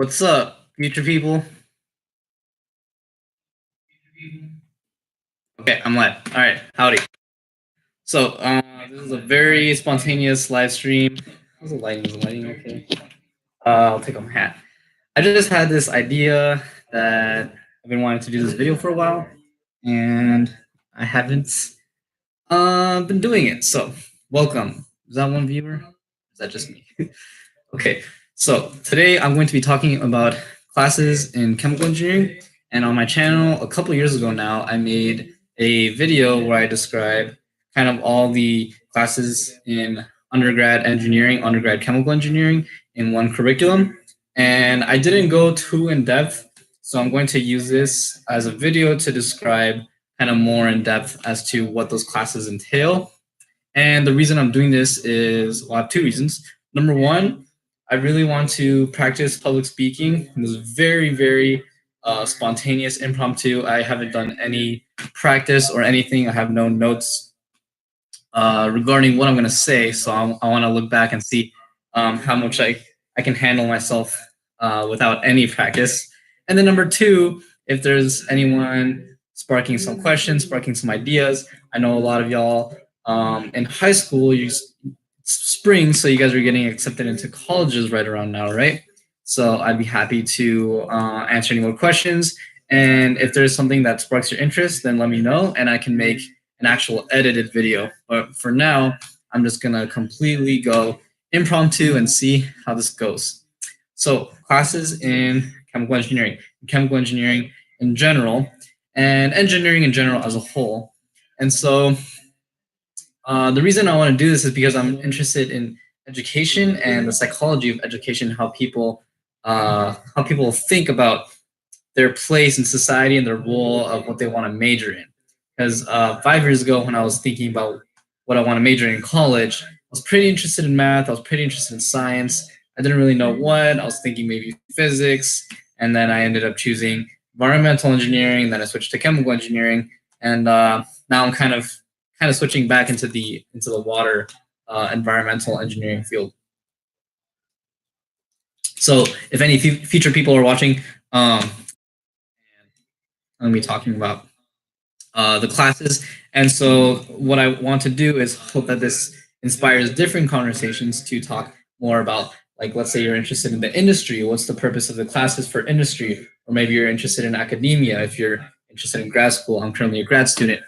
What's up, future people? Okay, I'm live. All right, howdy. So, this is a very spontaneous live stream. How's the lighting? Is the lighting okay? I'll take off my hat. I just had this idea that I've been wanting to do this video for a while, and I haven't been doing it. So, welcome. Is that one viewer? Is that just me? Okay, so today I'm going to be talking about classes in chemical engineering. And on my channel, a couple years ago now, I made a video where I describe kind of all the classes in undergrad engineering, undergrad chemical engineering in one curriculum. And I didn't go too in depth, so I'm going to use this as a video to describe kind of more in depth as to what those classes entail. And the reason I'm doing this is, well, I have two reasons. Number one, I really want to practice public speaking. It was very spontaneous, impromptu. I haven't done any practice or anything. I have no notes regarding what I'm going to say. So I want to look back and see how much I can handle myself without any practice. And then number two, if there's anyone sparking some questions, sparking some ideas, I know a lot of y'all in high school, it's spring, so you guys are getting accepted into colleges right around now, right? So I'd be happy to answer any more questions. And if there's something that sparks your interest, then let me know, and I can make an actual edited video. But for now, I'm just gonna completely go impromptu and see how this goes. So classes in chemical engineering in general, and engineering in general as a whole. And so the reason I want to do this is because I'm interested in education and the psychology of education, how people think about their place in society and their role of what they want to major in. Because 5 years ago, when I was thinking about what I want to major in college, I was pretty interested in math. I was pretty interested in science. I didn't really know what. I was thinking maybe physics, and then I ended up choosing environmental engineering. Then I switched to chemical engineering, and now I'm kind of switching back into the water environmental engineering field. So if any future people are watching, I'm going to be talking about the classes. And so what I want to do is hope that this inspires different conversations to talk more about, like, let's say you're interested in the industry. What's the purpose of the classes for industry? Or maybe you're interested in academia. If you're interested in grad school, I'm currently a grad student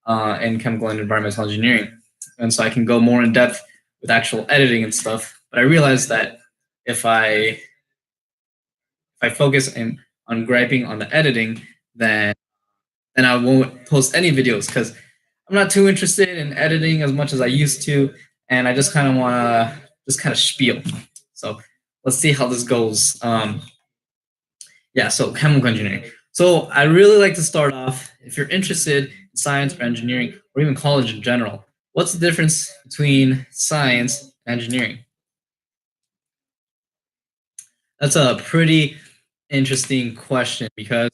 in chemical and environmental engineering. And so I can go more in depth with actual editing and stuff. But I realized that if I focus on griping on the editing, then I won't post any videos, because I'm not too interested in editing as much as I used to, and I just kind of want to just kind of spiel. So let's see how this goes. Yeah, so chemical engineering. So I really like to start off, if you're interested in science or engineering, or even college in general, what's the difference between science and engineering? That's a pretty interesting question, because,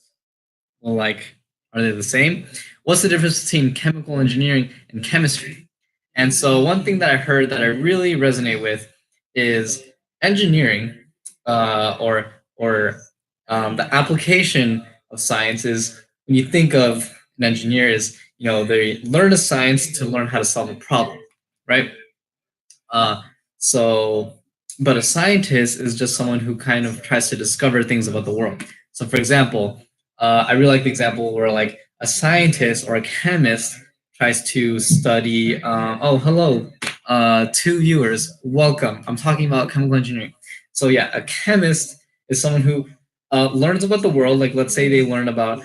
well, like, are they the same? What's the difference between chemical engineering and chemistry? And so one thing that I heard that I really resonate with is engineering, or the application of science is, when you think of an engineer, is, they learn a science to learn how to solve a problem, right? But a scientist is just someone who kind of tries to discover things about the world. So for example, I really like the example where, like, a scientist or a chemist tries to study, oh, hello, 2 viewers, welcome. I'm talking about chemical engineering. So yeah, a chemist is someone who learns about the world. Like, let's say they learn about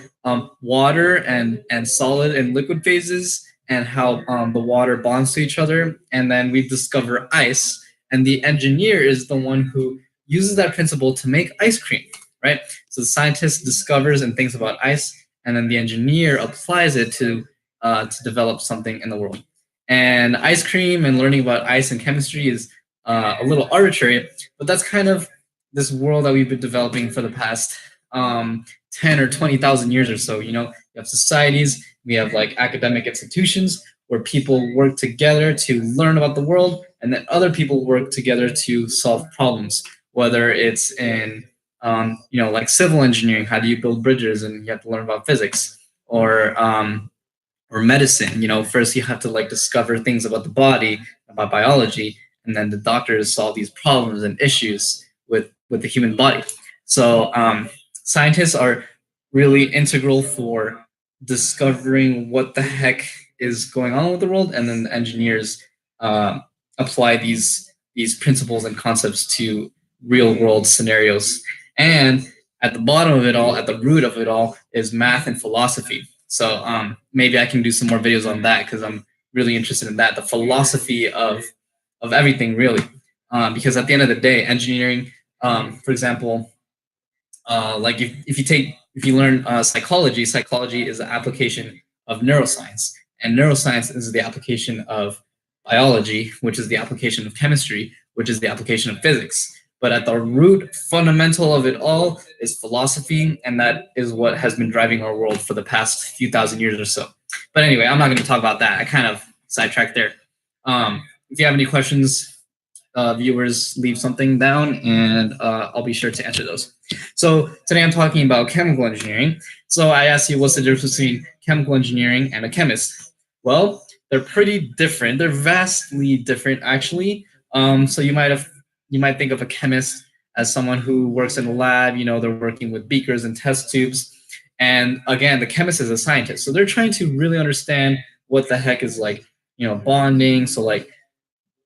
water and solid and liquid phases, and how the water bonds to each other. And then we discover ice, and the engineer is the one who uses that principle to make ice cream, right? So the scientist discovers and thinks about ice, and then the engineer applies it to develop something in the world. And ice cream and learning about ice and chemistry is a little arbitrary, but that's kind of this world that we've been developing for the past 10 or 20,000 years or so. You have societies, we have like academic institutions where people work together to learn about the world, and then other people work together to solve problems, whether it's in like civil engineering. How do you build bridges? And you have to learn about physics. Or medicine. First you have to like discover things about the body, about biology, and then the doctors solve these problems and issues with the human body. So scientists are really integral for discovering what the heck is going on with the world, and then the engineers apply these principles and concepts to real world scenarios. And at the bottom of it all, at the root of it all, is math and philosophy. So maybe I can do some more videos on that, because I'm really interested in that, the philosophy of everything, really. Because at the end of the day, engineering, for example, like if you learn psychology is the application of neuroscience, and neuroscience is the application of biology, which is the application of chemistry, which is the application of physics. But at the root fundamental of it all is philosophy, and that is what has been driving our world for the past few thousand years or so. But anyway, I'm not going to talk about that. I kind of sidetracked there. If you have any questions, viewers, leave something down, and I'll be sure to answer those. So today I'm talking about chemical engineering. So I asked you, what's the difference between chemical engineering and a chemist? Well, they're pretty different. They're vastly different, actually. So you might think of a chemist as someone who works in a lab. They're working with beakers and test tubes. And again, the chemist is a scientist. So they're trying to really understand what the heck is like, bonding. So like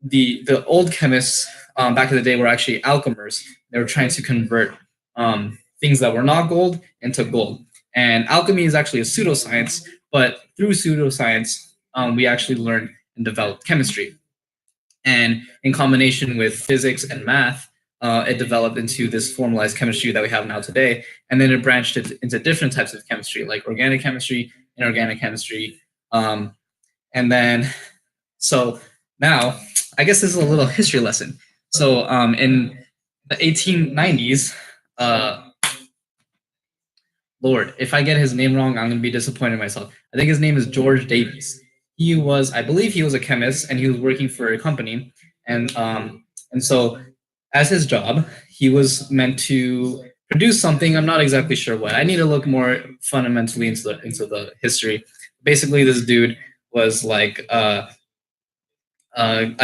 the old chemists back in the day were actually alchemists. They were trying to convert things that were not gold into gold. And alchemy is actually a pseudoscience, but through pseudoscience, we actually learned and developed chemistry. And in combination with physics and math, it developed into this formalized chemistry that we have now today. And then it branched into different types of chemistry, like organic chemistry, inorganic chemistry. And then, so now, I guess this is a little history lesson. So in the 1890s, Lord, if I get his name wrong, I'm going to be disappointed in myself. I think his name is George Davies. I believe he was a chemist, and he was working for a company. And so as his job, he was meant to produce something. I'm not exactly sure what. I need to look more fundamentally into the history. Basically, this dude was like a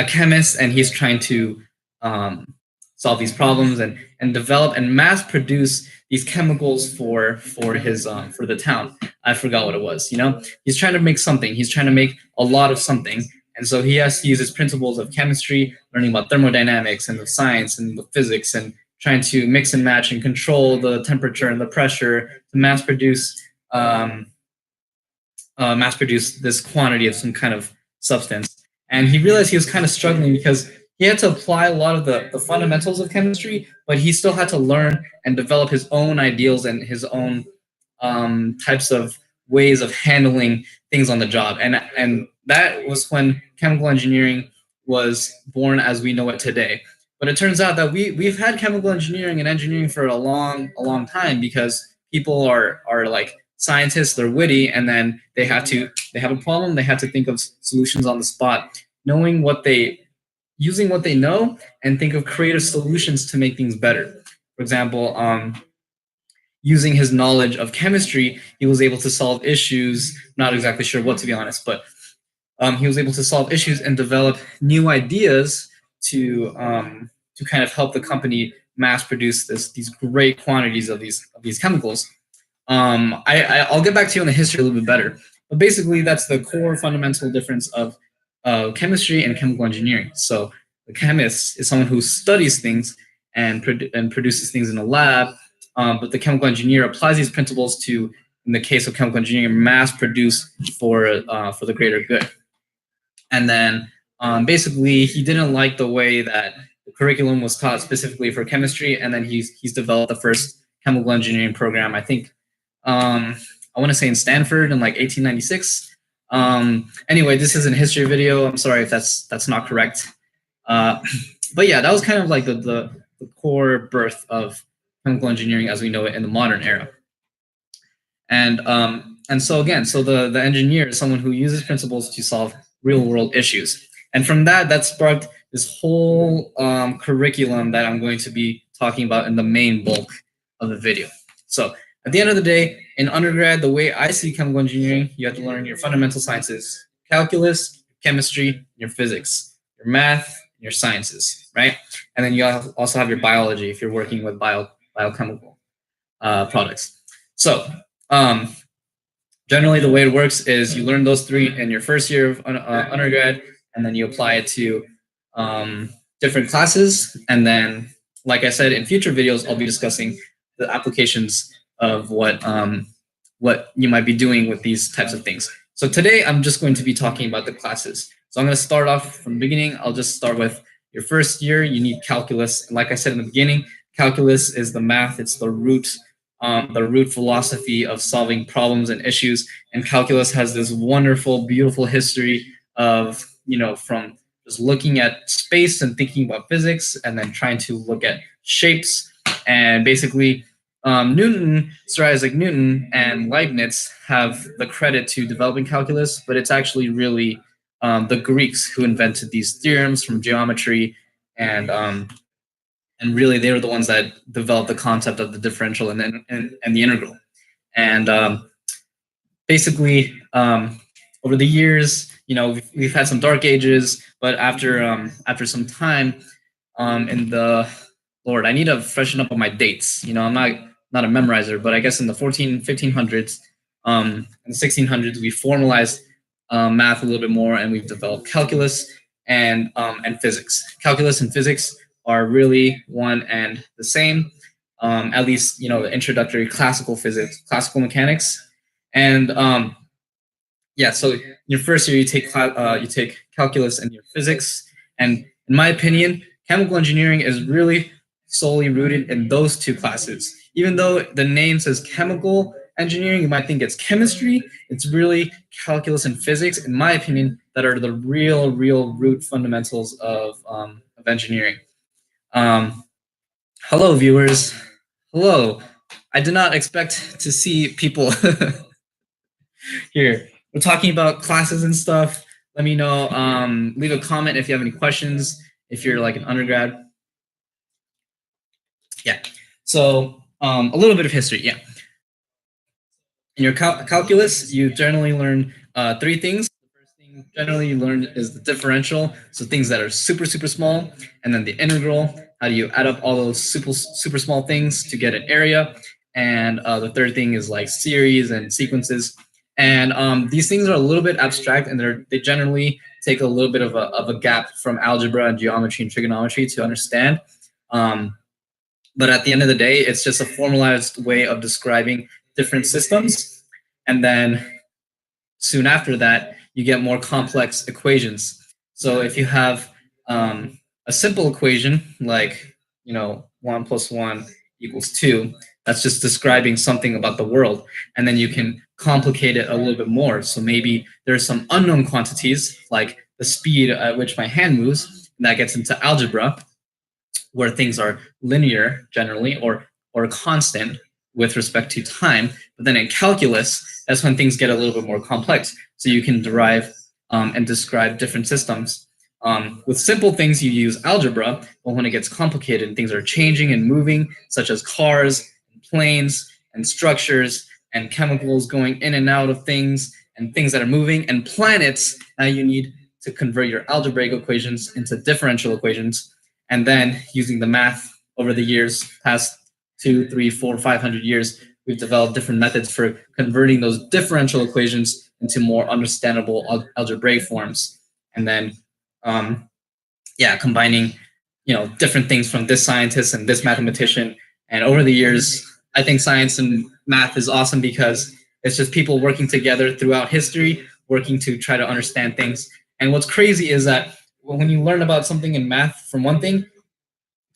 chemist, and he's trying to solve these problems and develop and mass produce these chemicals for the town. I forgot what it was. He's trying to make something. He's trying to make a lot of something, and so he has to use his principles of chemistry, learning about thermodynamics and the science and the physics, and trying to mix and match and control the temperature and the pressure to mass produce this quantity of some kind of substance. And he realized he was kind of struggling because he had to apply a lot of the fundamentals of chemistry, but he still had to learn and develop his own ideals and his own types of ways of handling things on the job. And that was when chemical engineering was born as we know it today. But it turns out that we've had chemical engineering and engineering for a long time, because people are like scientists. They're witty, and then they have a problem. They have to think of solutions on the spot, using what they know, and think of creative solutions to make things better. For example, using his knowledge of chemistry, he was able to solve issues. Not exactly sure what, to be honest, but he was able to solve issues and develop new ideas to kind of help the company mass produce these great quantities of these chemicals. I'll get back to you on the history a little bit better, but basically that's the core fundamental difference of chemistry and chemical engineering. So the chemist is someone who studies things and produces things in a lab, but the chemical engineer applies these principles to, in the case of chemical engineering, mass produce for the greater good. And then basically he didn't like the way that the curriculum was taught specifically for chemistry, and then he's developed the first chemical engineering program, I think, I want to say in Stanford in like 1896. Anyway, this is a history video. I'm sorry if that's not correct. But yeah, that was kind of like the core birth of chemical engineering as we know it in the modern era. And so again, the engineer is someone who uses principles to solve real world issues. And from that sparked this whole curriculum that I'm going to be talking about in the main bulk. of the video. So at the end of the day, in undergrad, the way I see chemical engineering, you have to learn your fundamental sciences, calculus, chemistry, your physics, your math, your sciences, right? And then you also have your biology if you're working with biochemical products. So generally, the way it works is you learn those three in your first year of undergrad, and then you apply it to different classes. And then, like I said, in future videos, I'll be discussing the applications of what you might be doing with these types of things. So today, I'm just going to be talking about the classes. So I'm going to start off from the beginning. I'll just start with your first year. You need calculus. And like I said in the beginning, calculus is the math. It's the root philosophy of solving problems and issues. And calculus has this wonderful, beautiful history of, from just looking at space and thinking about physics, and then trying to look at shapes. And basically, Sir Isaac Newton and Leibniz have the credit to developing calculus, but it's actually really the Greeks who invented these theorems from geometry, and really they were the ones that developed the concept of the differential and the integral. And basically, over the years, we've had some dark ages, but after some time, in the I need to freshen up on my dates. I'm not a memorizer, but I guess in the 1500s, in the 1600s, we formalized math a little bit more, and we've developed calculus and physics. Calculus and physics are really one and the same. At least the introductory classical physics, classical mechanics, and so in your first year you take calculus and your physics. And in my opinion, chemical engineering is really solely rooted in those two classes. Even though the name says chemical engineering, you might think it's chemistry. It's really calculus and physics, in my opinion, that are the real root fundamentals of engineering. Hello, viewers. Hello. I did not expect to see people here. We're talking about classes and stuff. Let me know. Leave a comment if you have any questions, if you're like an undergrad. Yeah. So a little bit of history. Yeah. In your calculus, you generally learn three things. The first thing generally you learn is the differential, so things that are super small, and then the integral. How do you add up all those super small things to get an area? And the third thing is like series and sequences. And these things are a little bit abstract, and they generally take a little bit of a gap from algebra and geometry and trigonometry to understand. But at the end of the day, it's just a formalized way of describing different systems. And then soon after that, you get more complex equations. So if you have a simple equation like 1 + 1 = 2, that's just describing something about the world. And then you can complicate it a little bit more. So maybe there's some unknown quantities, like the speed at which my hand moves, and that gets into algebra, where things are linear generally, or constant with respect to time. But then in calculus, that's when things get a little bit more complex. So you can derive and describe different systems. With simple things, you use algebra, but when it gets complicated and things are changing and moving, such as cars, and planes, and structures, and chemicals going in and out of things, and things that are moving, and planets, now you need to convert your algebraic equations into differential equations. And then using the math over the years, past 200, 300, 400, 500 years, we've developed different methods for converting those differential equations into more understandable algebraic forms. And then, combining, different things from this scientist and this mathematician. And over the years, I think science and math is awesome because it's just people working together throughout history, working to try to understand things. And what's crazy is that when you learn about something in math from one thing,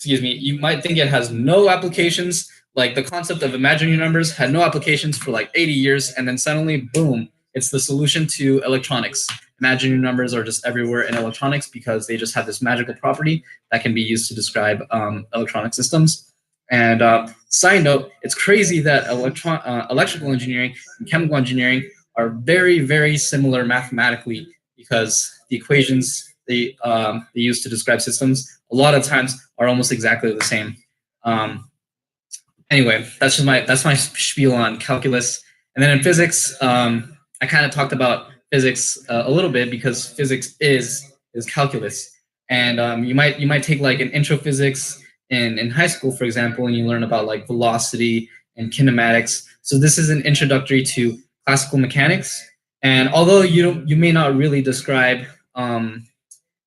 you might think it has no applications. Like the concept of imaginary numbers had no applications for like 80 years, and then suddenly, boom, it's the solution to electronics. Imaginary numbers are just everywhere in electronics because they just have this magical property that can be used to describe electronic systems. And side note, it's crazy that electrical engineering and chemical engineering are very similar mathematically, because the equations they use to describe systems a lot of times are almost exactly the same. anyway, that's my spiel on calculus. And then in physics, I kind of talked about physics a little bit because physics is calculus. And you might take like an intro physics in high school, for example, and you learn about like velocity and kinematics. So this is an introductory to classical mechanics. And although you may not really describe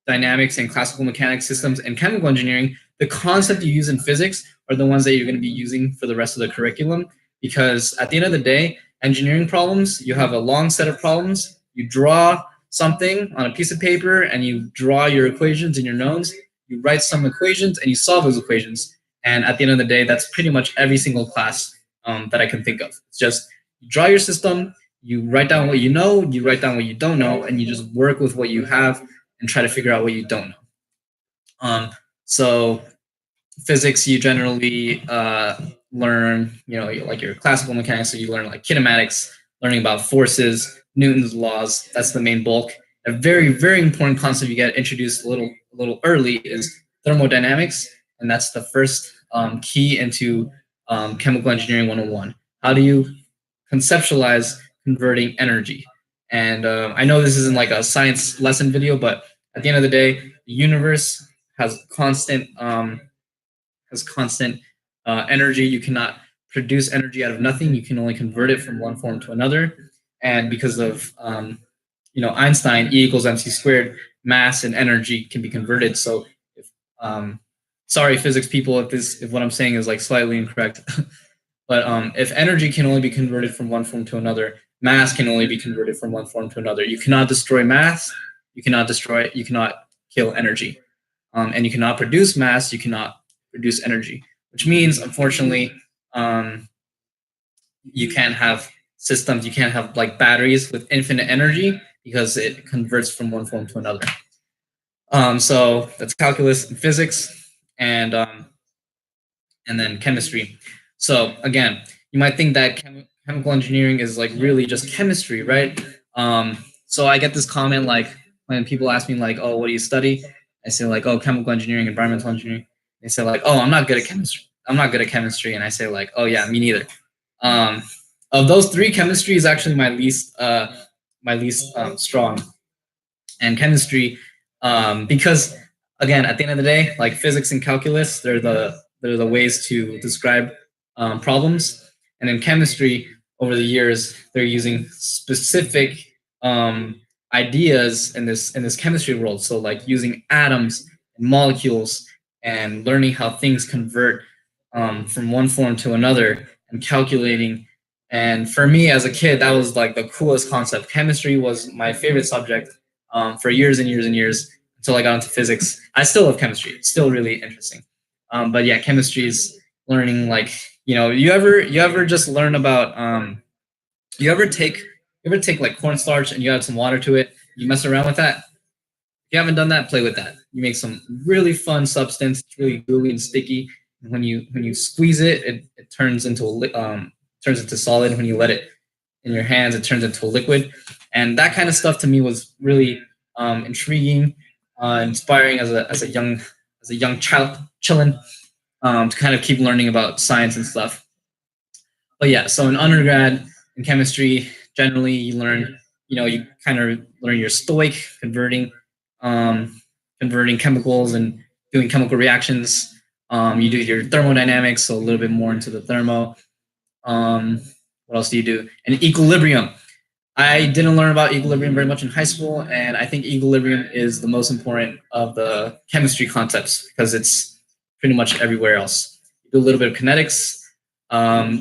dynamics and classical mechanics systems and chemical engineering, the concept you use in physics are the ones that you're going to be using for the rest of the curriculum. Because at the end of the day, engineering problems, you have a long set of problems, you draw something on a piece of paper and you draw your equations and your knowns, you write some equations and you solve those equations. And at the end of the day, that's pretty much every single class that I can think of. It's just you draw your system, you write down what you know, you write down what you don't know, and you just work with what you have and try to figure out what you don't know. So physics, you generally learn, like your classical mechanics, so you learn like kinematics, learning about forces, Newton's laws. That's the main bulk. A very, very important concept you get introduced a little early is thermodynamics, and that's the first key into chemical engineering 101. How do you conceptualize converting energy? And I know this isn't like a science lesson video, but at the end of the day, the universe has constant energy. You cannot produce energy out of nothing. You can only convert it from one form to another. And because of Einstein, E equals mc squared, mass and energy can be converted. So if sorry, physics people, if what I'm saying is like slightly incorrect, but if energy can only be converted from one form to another, mass can only be converted from one form to another. You cannot destroy mass. You cannot kill energy. And you cannot produce mass. You cannot produce energy, which means, unfortunately, you can't have systems. You can't have like batteries with infinite energy because it converts from one form to another. So that's calculus and physics, and then chemistry. So again, you might think that chemical engineering is like really just chemistry, right? So I get this comment like when people ask me like, "Oh, what do you study?" I say like, "Oh, chemical engineering, environmental engineering." They say like, "Oh, I'm not good at chemistry. I'm not good at chemistry," and I say like, "Oh yeah, me neither." Of those three, chemistry is actually my least strong, and chemistry because again, at the end of the day, like physics and calculus, they're the ways to describe problems, and in chemistry, over the years, they're using specific ideas in this chemistry world. So like using atoms and molecules and learning how things convert from one form to another and calculating. And for me as a kid, that was like the coolest concept. Chemistry was my favorite subject for years and years and years until I got into physics. I still love chemistry. It's still really interesting. But yeah, chemistry is learning like, you ever just learn about you ever take like cornstarch and you add some water to it, you mess around with that? If you haven't done that, play with that. You make some really fun substance. It's really gooey and sticky. And when you squeeze it, it turns into solid. When you let it in your hands, it turns into a liquid. And that kind of stuff to me was really intriguing, inspiring as a young child, chillin', to kind of keep learning about science and stuff. But yeah, so in undergrad in chemistry, generally you learn, you kind of learn your stoic, converting chemicals and doing chemical reactions. You do your thermodynamics, so a little bit more into the thermo. What else do you do? And equilibrium. I didn't learn about equilibrium very much in high school, and I think equilibrium is the most important of the chemistry concepts because it's pretty much everywhere else. You do a little bit of kinetics.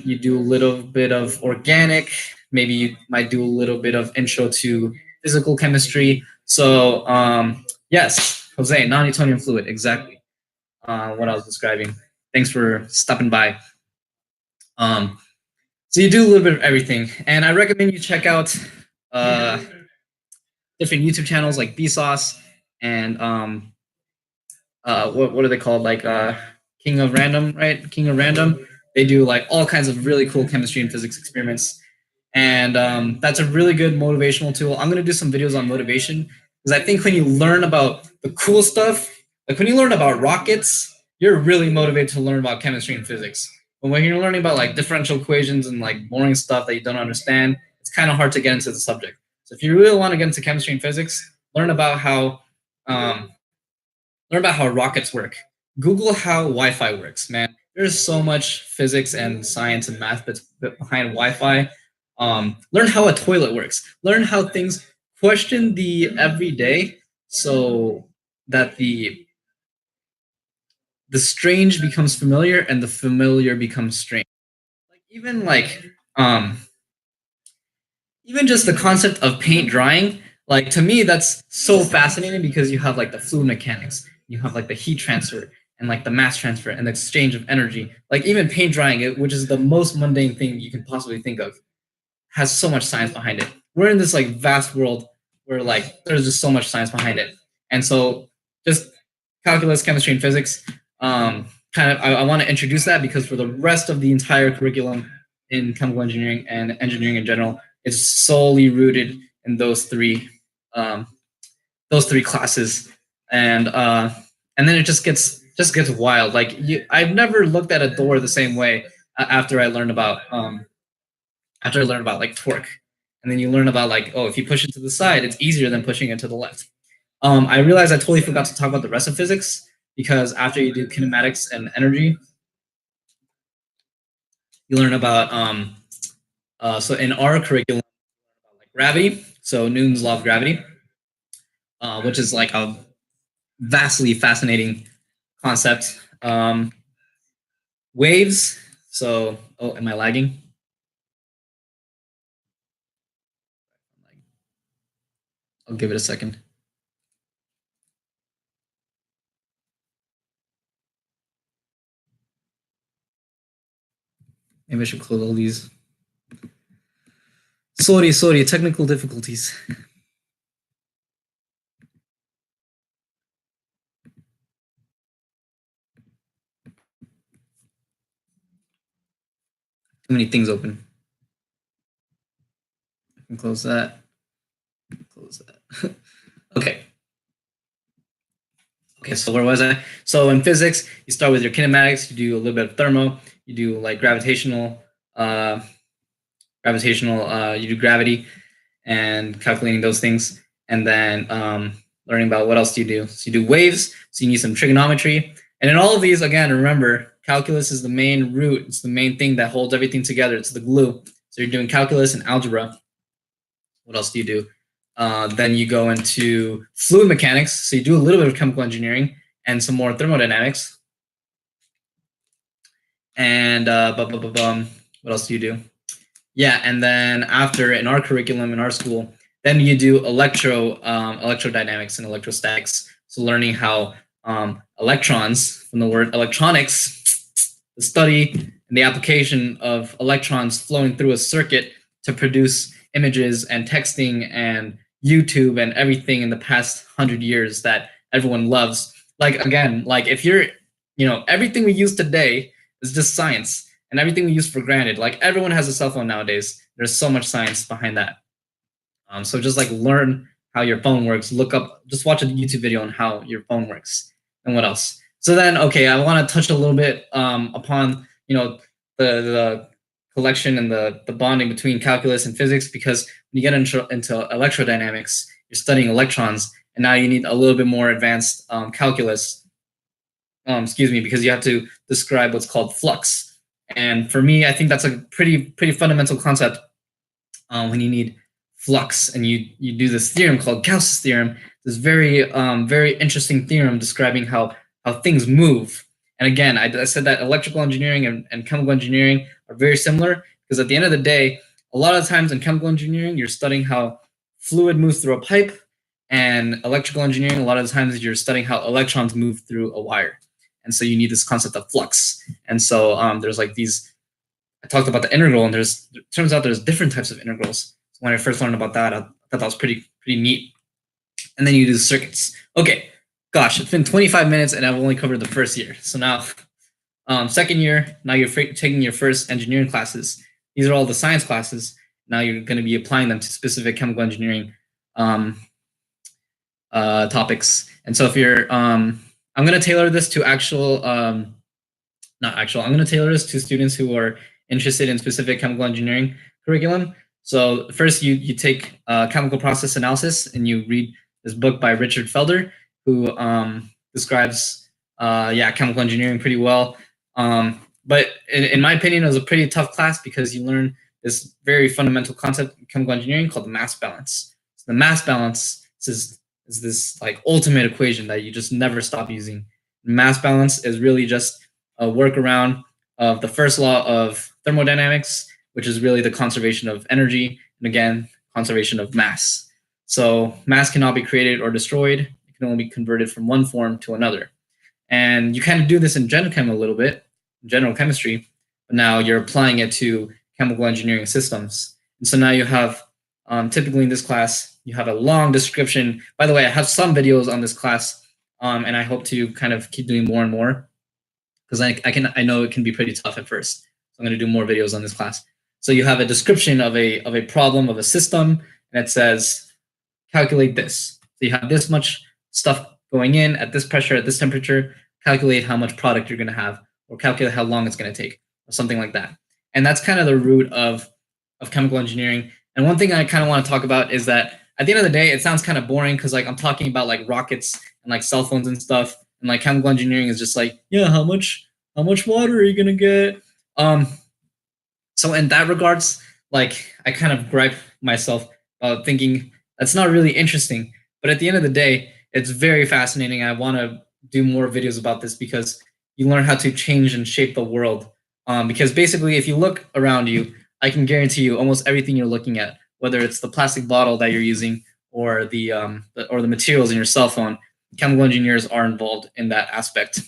You do a little bit of organic. Maybe you might do a little bit of intro to physical chemistry. So yes, Jose, non-Newtonian fluid, exactly what I was describing. Thanks for stopping by. So you do a little bit of everything, and I recommend you check out different YouTube channels like Vsauce and what are they called? Like King of Random, right? King of Random. They do like all kinds of really cool chemistry and physics experiments, and that's a really good motivational tool. I'm gonna do some videos on motivation because I think when you learn about the cool stuff, like when you learn about rockets, you're really motivated to learn about chemistry and physics. But when you're learning about like differential equations and like boring stuff that you don't understand, it's kind of hard to get into the subject. So if you really want to get into chemistry and physics, learn about how rockets work. Google how Wi-Fi works, man. There's so much physics and science and math behind Wi-Fi. Learn how a toilet works. Learn how things question the everyday, so that the strange becomes familiar and the familiar becomes strange. Like even just the concept of paint drying, like to me that's so fascinating because you have like the fluid mechanics, you have like the heat transfer and like the mass transfer and the exchange of energy. Like even paint drying, which is the most mundane thing you can possibly think of, has so much science behind it. We're in this like vast world where like there's just so much science behind it. And so just calculus, chemistry, and physics, I want to introduce that because for the rest of the entire curriculum in chemical engineering and engineering in general, it's solely rooted in those three classes, and then it just gets wild. Like I've never looked at a door the same way after I learned about like torque, and then you learn about like, oh, if you push it to the side, it's easier than pushing it to the left. I realized I totally forgot to talk about the rest of physics because after you do kinematics and energy, you learn about so in our curriculum, like gravity, so Newton's law of gravity, which is like a vastly fascinating concept. Waves. So, oh, am I lagging? I'll give it a second. Maybe I should close all these. Sorry, technical difficulties. Too many things open. I can close that. Close that. Okay. Okay, so where was I? So in physics, you start with your kinematics, you do a little bit of thermo, you do like gravitational, you do gravity and calculating those things, and then learning about what else do you do. So you do waves, so you need some trigonometry, and in all of these, again, remember, calculus is the main root, it's the main thing that holds everything together, it's the glue. So you're doing calculus and algebra. What else do you do? Then you go into fluid mechanics, so you do a little bit of chemical engineering and some more thermodynamics. And what else do you do? Yeah, and then after, in our curriculum in our school, then you do electrodynamics and electrostatics. So learning how electrons, from the word electronics, the study and the application of electrons flowing through a circuit to produce images and texting and YouTube and everything in the past 100 years that everyone loves. Like, again, like if you're, everything we use today is just science, and everything we use for granted. Like everyone has a cell phone nowadays. There's so much science behind that. So just like learn how your phone works. Just watch a YouTube video on how your phone works. And what else? So then, okay, I want to touch a little bit upon the collection and the bonding between calculus and physics, because when you get into electrodynamics, you're studying electrons, and now you need a little bit more advanced calculus. Because you have to describe what's called flux. And for me, I think that's a pretty fundamental concept when you need flux, and you do this theorem called Gauss's theorem. This very interesting theorem describing how things move. And again, I said that electrical engineering and chemical engineering are very similar, because at the end of the day, a lot of times in chemical engineering, you're studying how fluid moves through a pipe, and electrical engineering, a lot of the times you're studying how electrons move through a wire. And so you need this concept of flux. And so there's like these, I talked about the integral, and it turns out there's different types of integrals. So when I first learned about that, I thought that was pretty neat. And then you do the circuits. Okay, gosh, it's been 25 minutes and I've only covered the first year. So now, second year, now you're taking your first engineering classes. These are all the science classes. Now you're going to be applying them to specific chemical engineering topics. And so if you're, I'm going to tailor this to actual not actual. I'm going to tailor this to students who are interested in specific chemical engineering curriculum. So first, you take chemical process analysis, and you read this book by Richard Felder, who describes chemical engineering pretty well. But in my opinion, it was a pretty tough class because you learn this very fundamental concept in chemical engineering called the mass balance. So the mass balance is this like ultimate equation that you just never stop using. Mass balance is really just a workaround of the first law of thermodynamics, which is really the conservation of energy, and again, conservation of mass. So mass cannot be created or destroyed. It can only be converted from one form to another. And you kind of do this in general chem a little bit, general chemistry, but now you're applying it to chemical engineering systems. And so now you have, typically in this class, you have a long description. By the way, I have some videos on this class, and I hope to kind of keep doing more and more, because I know it can be pretty tough at first. So I'm going to do more videos on this class. So you have a description of a problem of a system, and it says, calculate this. So you have this much stuff going in at this pressure, at this temperature, calculate how much product you're going to have, or calculate how long it's going to take, or something like that. And that's kind of the root of chemical engineering. And one thing I kind of want to talk about is that at the end of the day, it sounds kind of boring because like I'm talking about like rockets and like cell phones and stuff, and like chemical engineering is just like, yeah, how much water are you going to get? So in that regards, like I kind of gripe myself about thinking that's not really interesting. But at the end of the day, it's very fascinating. I want to do more videos about this because you learn how to change and shape the world. Because basically, if you look around you, I can guarantee you almost everything you're looking at, whether it's the plastic bottle that you're using or the materials in your cell phone, chemical engineers are involved in that aspect.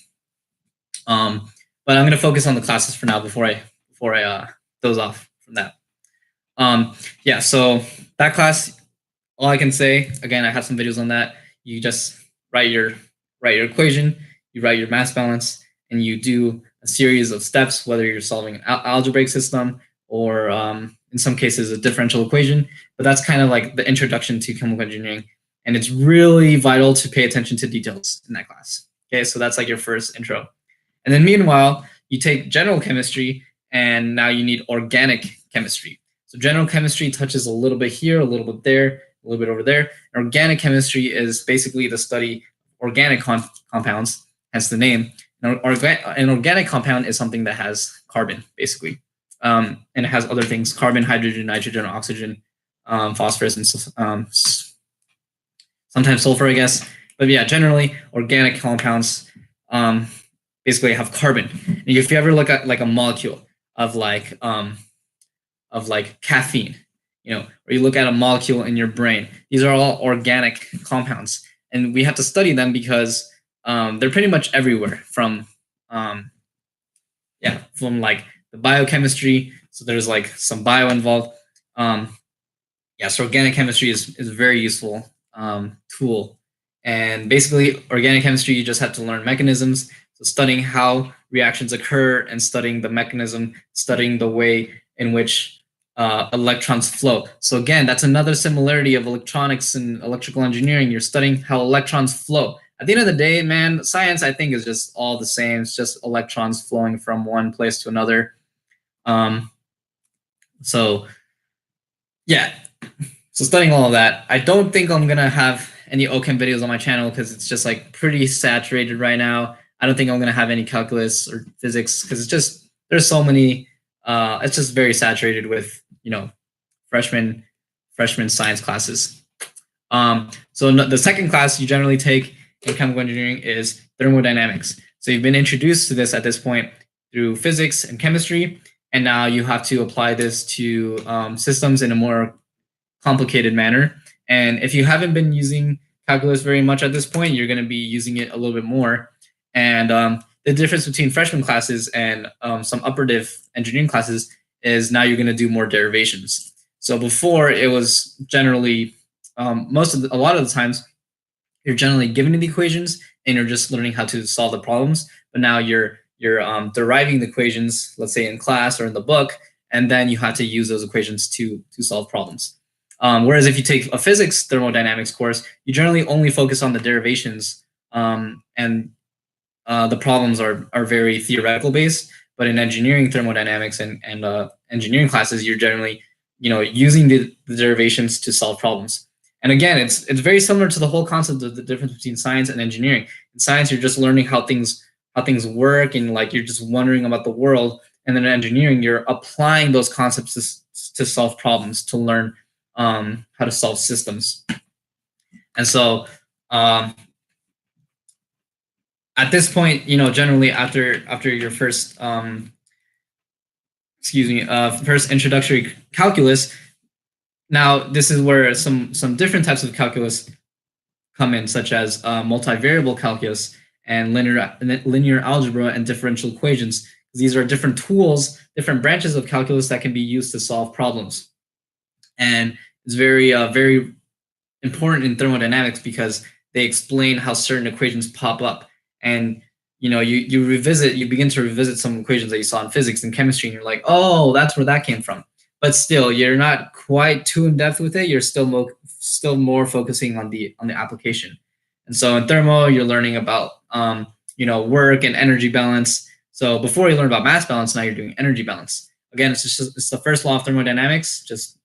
But I'm going to focus on the classes for now before I doze off from that. So that class, all I can say, again, I have some videos on that. You just write your equation, you write your mass balance, and you do a series of steps, whether you're solving an algebraic system or in some cases a differential equation. But that's kind of like the introduction to chemical engineering. And it's really vital to pay attention to details in that class. Okay, so that's like your first intro. And then meanwhile, you take general chemistry, and now you need organic chemistry. So general chemistry touches a little bit here, a little bit there, a little bit over there. And organic chemistry is basically the study of organic compounds, hence the name. An organic compound is something that has carbon, basically. And it has other things: carbon, hydrogen, nitrogen, oxygen, phosphorus, and sometimes sulfur, I guess. But yeah, generally, organic compounds basically have carbon. And if you ever look at like a molecule of like caffeine, or you look at a molecule in your brain, these are all organic compounds, and we have to study them because they're pretty much everywhere from like the biochemistry. So there's like some bio involved. So organic chemistry is a very useful tool. And basically, organic chemistry, you just have to learn mechanisms. So studying how reactions occur and studying the mechanism, studying the way in which electrons flow. So again, that's another similarity of electronics and electrical engineering. You're studying how electrons flow. At the end of the day, man, science, I think, is just all the same. It's just electrons flowing from one place to another. So studying all of that. I don't think I'm going to have any OChem videos on my channel because it's just like pretty saturated right now. I don't think I'm going to have any calculus or physics because there's so many. It's just very saturated with, freshman science classes. So the second class you generally take in chemical engineering is thermodynamics. So you've been introduced to this at this point through physics and chemistry, and now you have to apply this to systems in a more complicated manner. And if you haven't been using calculus very much at this point, you're going to be using it a little bit more. And the difference between freshman classes and some operative engineering classes is now you're going to do more derivations. So before, it was generally a lot of the times you're generally given the equations and you're just learning how to solve the problems. But now you're deriving the equations, let's say in class or in the book, and then you have to use those equations to solve problems. Whereas if you take a physics thermodynamics course, you generally only focus on the derivations, and the problems are very theoretical based. But in engineering thermodynamics and engineering classes, you're generally using the derivations to solve problems. And again, it's very similar to the whole concept of the difference between science and engineering. In science, you're just learning how things work, and like you're just wondering about the world. And then in engineering, you're applying those concepts to solve problems, to learn how to solve systems. And so at this point, generally after your first first introductory calculus, now this is where some different types of calculus come in, such as multivariable calculus and linear algebra and differential equations. These are different tools, different branches of calculus that can be used to solve problems. And it's very important in thermodynamics because they explain how certain equations pop up. And you begin to revisit some equations that you saw in physics and chemistry, and you're like, oh, that's where that came from. But still, you're not quite too in depth with it. You're still more focusing on the application. And so in thermo, you're learning about work and energy balance. So before you learn about mass balance, now you're doing energy balance. Again, it's the first law of thermodynamics. Just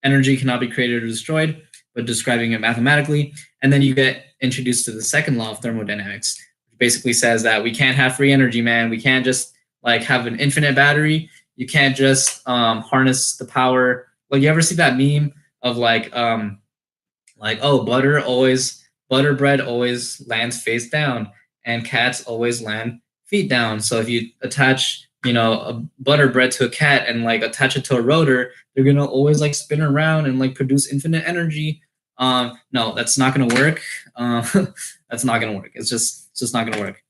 energy cannot be created or destroyed, but describing it mathematically. And then you get introduced to the second law of thermodynamics, which basically says that we can't have free energy, man. We can't just like have an infinite battery. You can't just harness the power. Like, you ever see that meme of oh, butter bread always lands face down, and cats always land feet down. So if you attach a butter bread to a cat and like attach it to a rotor, they're gonna always like spin around and like produce infinite energy. No, that's not gonna work. That's not gonna work. It's just not gonna work.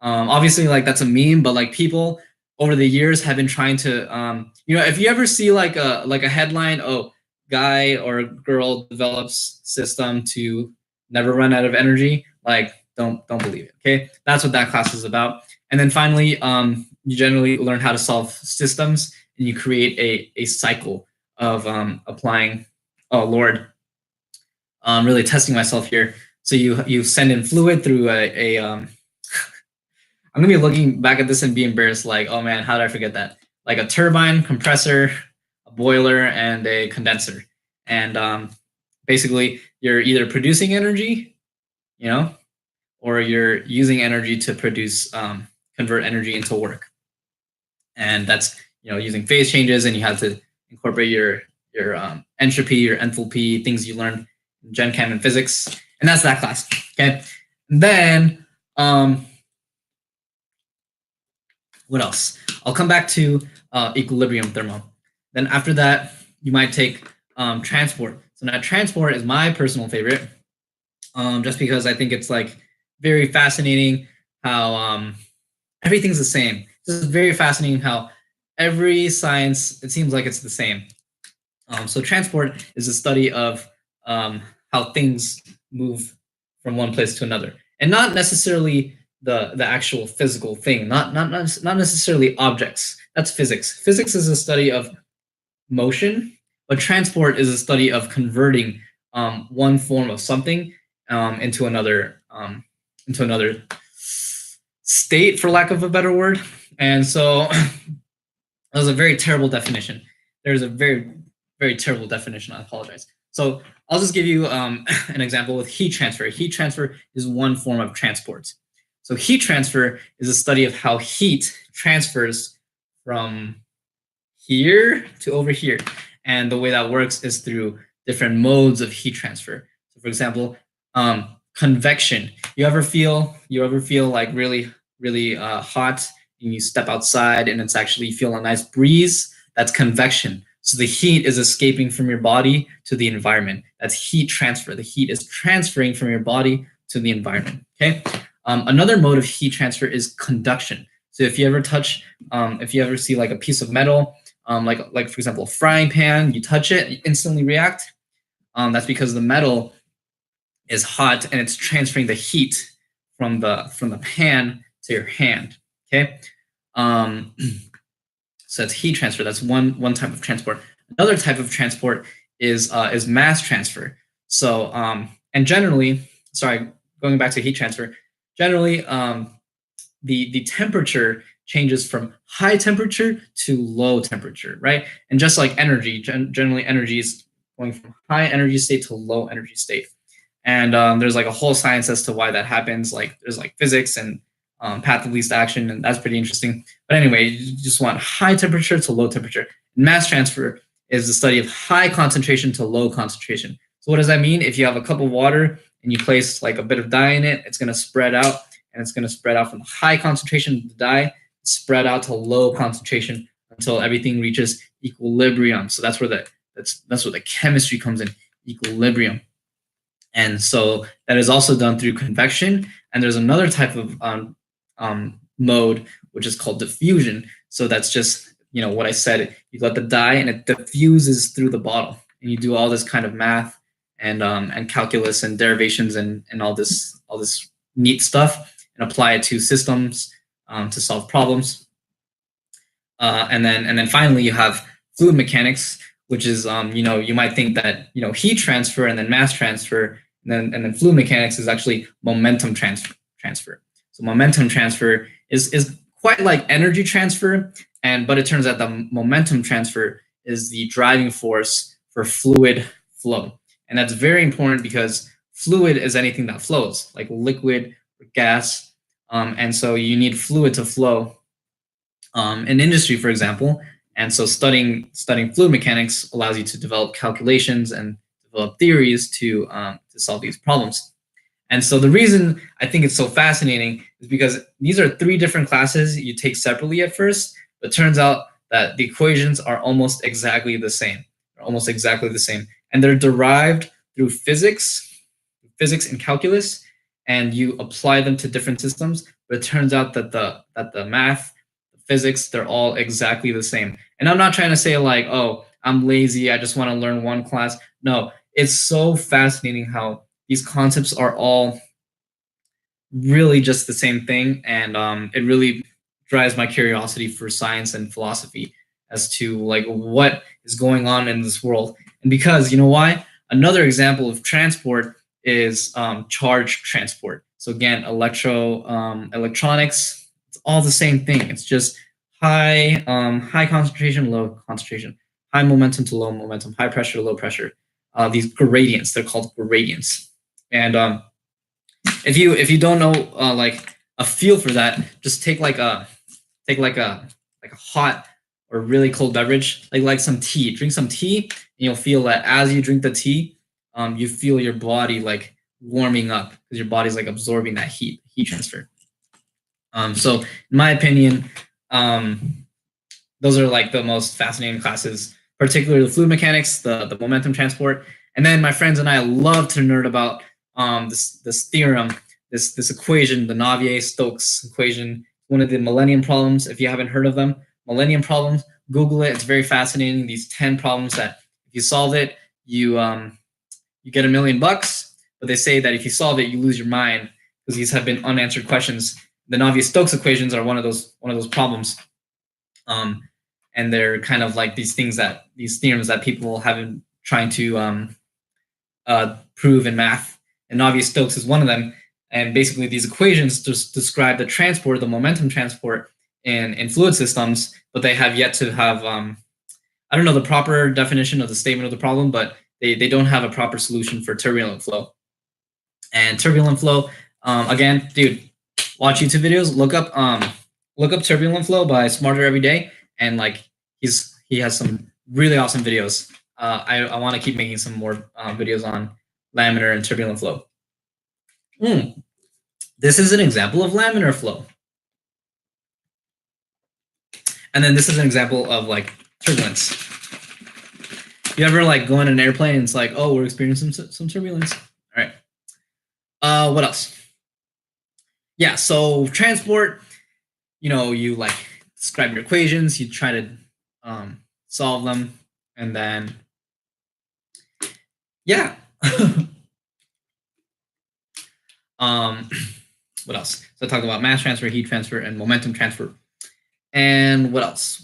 Obviously, like, that's a meme, but like people over the years have been trying to if you ever see like a headline, oh, guy or girl develops system to never run out of energy, like don't believe it. Okay, that's what that class is about. And then finally, you generally learn how to solve systems, and you create a cycle of applying. Oh Lord, I'm really testing myself here. So you send in fluid through I'm gonna be looking back at this and be embarrassed, like, oh man, how did I forget that? Like a turbine, compressor, a boiler, and a condenser. And basically, you're either producing energy, or you're using energy to produce convert energy into work. And that's using phase changes, and you have to incorporate your entropy, your enthalpy, things you learned in Gen Chem and physics, and that's that class. Okay, and then what else? I'll come back to equilibrium thermo. Then after that, you might take transport. So now transport is my personal favorite, just because I think it's like very fascinating how everything's the same. This is very fascinating how every science, it seems like it's the same. So transport is a study of how things move from one place to another, and not necessarily the actual physical thing, not necessarily objects. That's physics. Physics is a study of motion, but transport is a study of converting one form of something into another state, for lack of a better word. And so that was a very terrible definition. There's a very, very terrible definition. I apologize. So I'll just give you an example with heat transfer. Heat transfer is one form of transport. So heat transfer is a study of how heat transfers from here to over here. And the way that works is through different modes of heat transfer. So for example, convection. You ever feel like really, really hot, and you step outside and it's actually, you feel a nice breeze? That's convection. So the heat is escaping from your body to the environment. That's heat transfer. The heat is transferring from your body to the environment. Okay. Another mode of heat transfer is conduction. So if you ever see like a piece of metal, like for example, a frying pan, you touch it, you instantly react. That's because the metal is hot and it's transferring the heat from the pan to your hand. Okay. So it's heat transfer. That's one type of transport. Another type of transport is mass transfer. So and generally, sorry, going back to heat transfer, generally the temperature changes from high temperature to low temperature, right? And just like energy, generally energy is going from high energy state to low energy state. And there's like a whole science as to why that happens. Like there's like physics and path of least action, and that's pretty interesting. But anyway, you just want high temperature to low temperature. Mass transfer is the study of high concentration to low concentration. So what does that mean? If you have a cup of water and you place like a bit of dye in it, it's going to spread out, and it's going to spread out from high concentration of the dye, spread out to low concentration until everything reaches equilibrium. So that's where the chemistry comes in, equilibrium. And so that is also done through convection. And there's another type of mode, which is called diffusion. So that's just, what I said, you let the dye and it diffuses through the bottle. And you do all this kind of math and calculus and derivations and all this neat stuff and apply it to systems to solve problems. And then finally you have fluid mechanics, which is you might think that heat transfer and then mass transfer and then fluid mechanics is actually momentum transfer. So momentum transfer is quite like energy transfer, but it turns out the momentum transfer is the driving force for fluid flow. And that's very important because fluid is anything that flows, like liquid or gas. And so you need fluid to flow in industry, for example. And so studying fluid mechanics allows you to develop calculations and develop theories to solve these problems. And so the reason I think it's so fascinating is because these are 3 different classes you take separately at first, but it turns out that the equations are almost exactly the same. And they're derived through physics and calculus, and you apply them to different systems. But it turns out that the math, the physics, they're all exactly the same. And I'm not trying to say like, oh, I'm lazy, I just want to learn one class. No, it's so fascinating how these concepts are all really just the same thing, and it really drives my curiosity for science and philosophy as to like what is going on in this world. And because why? Another example of transport is charge transport. So again, electronics, it's all the same thing. It's just high concentration, low concentration, high momentum to low momentum, high pressure to low pressure. These gradients, they're called gradients. And if you don't know like a feel for that, just take a hot or really cold beverage, like some tea. Drink some tea, and you'll feel that as you drink the tea, you feel your body like warming up because your body's like absorbing that heat transfer. So in my opinion, those are like the most fascinating classes, particularly the fluid mechanics, the momentum transport. And then my friends and I love to nerd about this theorem, this equation, the Navier-Stokes equation, one of the Millennium Problems. If you haven't heard of them, Millennium Problems, Google it. It's very fascinating. These 10 problems that if you solve it, you get $1 million. But they say that if you solve it, you lose your mind because these have been unanswered questions. The Navier-Stokes equations are one of those problems, and they're kind of like these theorems that people have been trying to prove in math. And Navier-Stokes is one of them. And basically, these equations just describe the transport, the momentum transport in fluid systems, but they have yet to have I don't know the proper definition of the statement of the problem, but they don't have a proper solution for turbulent flow. And turbulent flow, again, dude, watch YouTube videos, look up turbulent flow by Smarter Every Day, and like he has some really awesome videos. I want to keep making some more videos on laminar and turbulent flow. This is an example of laminar flow. And then this is an example of like turbulence. You ever like go on an airplane and it's like, oh, we're experiencing some turbulence. All right. What else? Yeah, so transport, you like describe your equations, you try to solve them, and then yeah. What else? So I talked about mass transfer, heat transfer, and momentum transfer. And what else?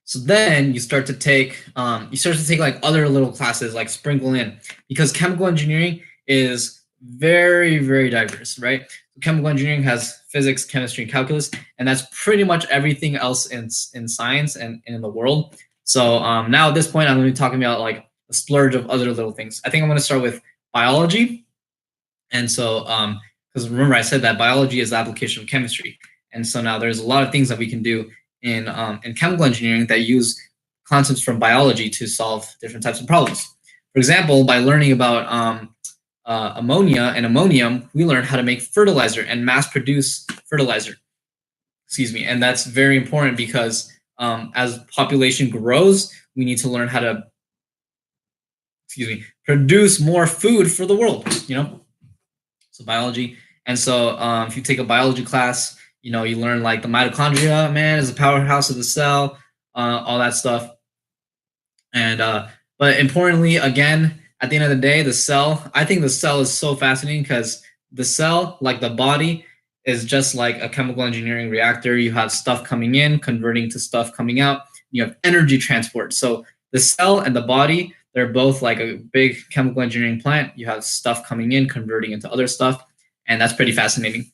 So then you start to take like other little classes, like sprinkle in, because chemical engineering is very, very diverse, right? Chemical engineering has physics, chemistry, and calculus, and that's pretty much everything else in science and in the world. So now at this point, I'm going to be talking about like a splurge of other little things. I think I'm going to start with biology, and so because remember I said that biology is the application of chemistry, and so now there's a lot of things that we can do in chemical engineering that use concepts from biology to solve different types of problems. For example, by learning about ammonia and ammonium, we learn how to make fertilizer and mass produce fertilizer. Excuse me. And that's very important because as population grows, we need to learn how to, produce more food for the world, So biology. And so if you take a biology class, you learn like the mitochondria, man, is the powerhouse of the cell, all that stuff. And but importantly, again, at the end of the day, the cell, I think the cell is so fascinating because the cell, like the body, is just like a chemical engineering reactor. You have stuff coming in, converting to stuff coming out. You have energy transport. So the cell and the body, they're both like a big chemical engineering plant. You have stuff coming in, converting into other stuff. And that's pretty fascinating.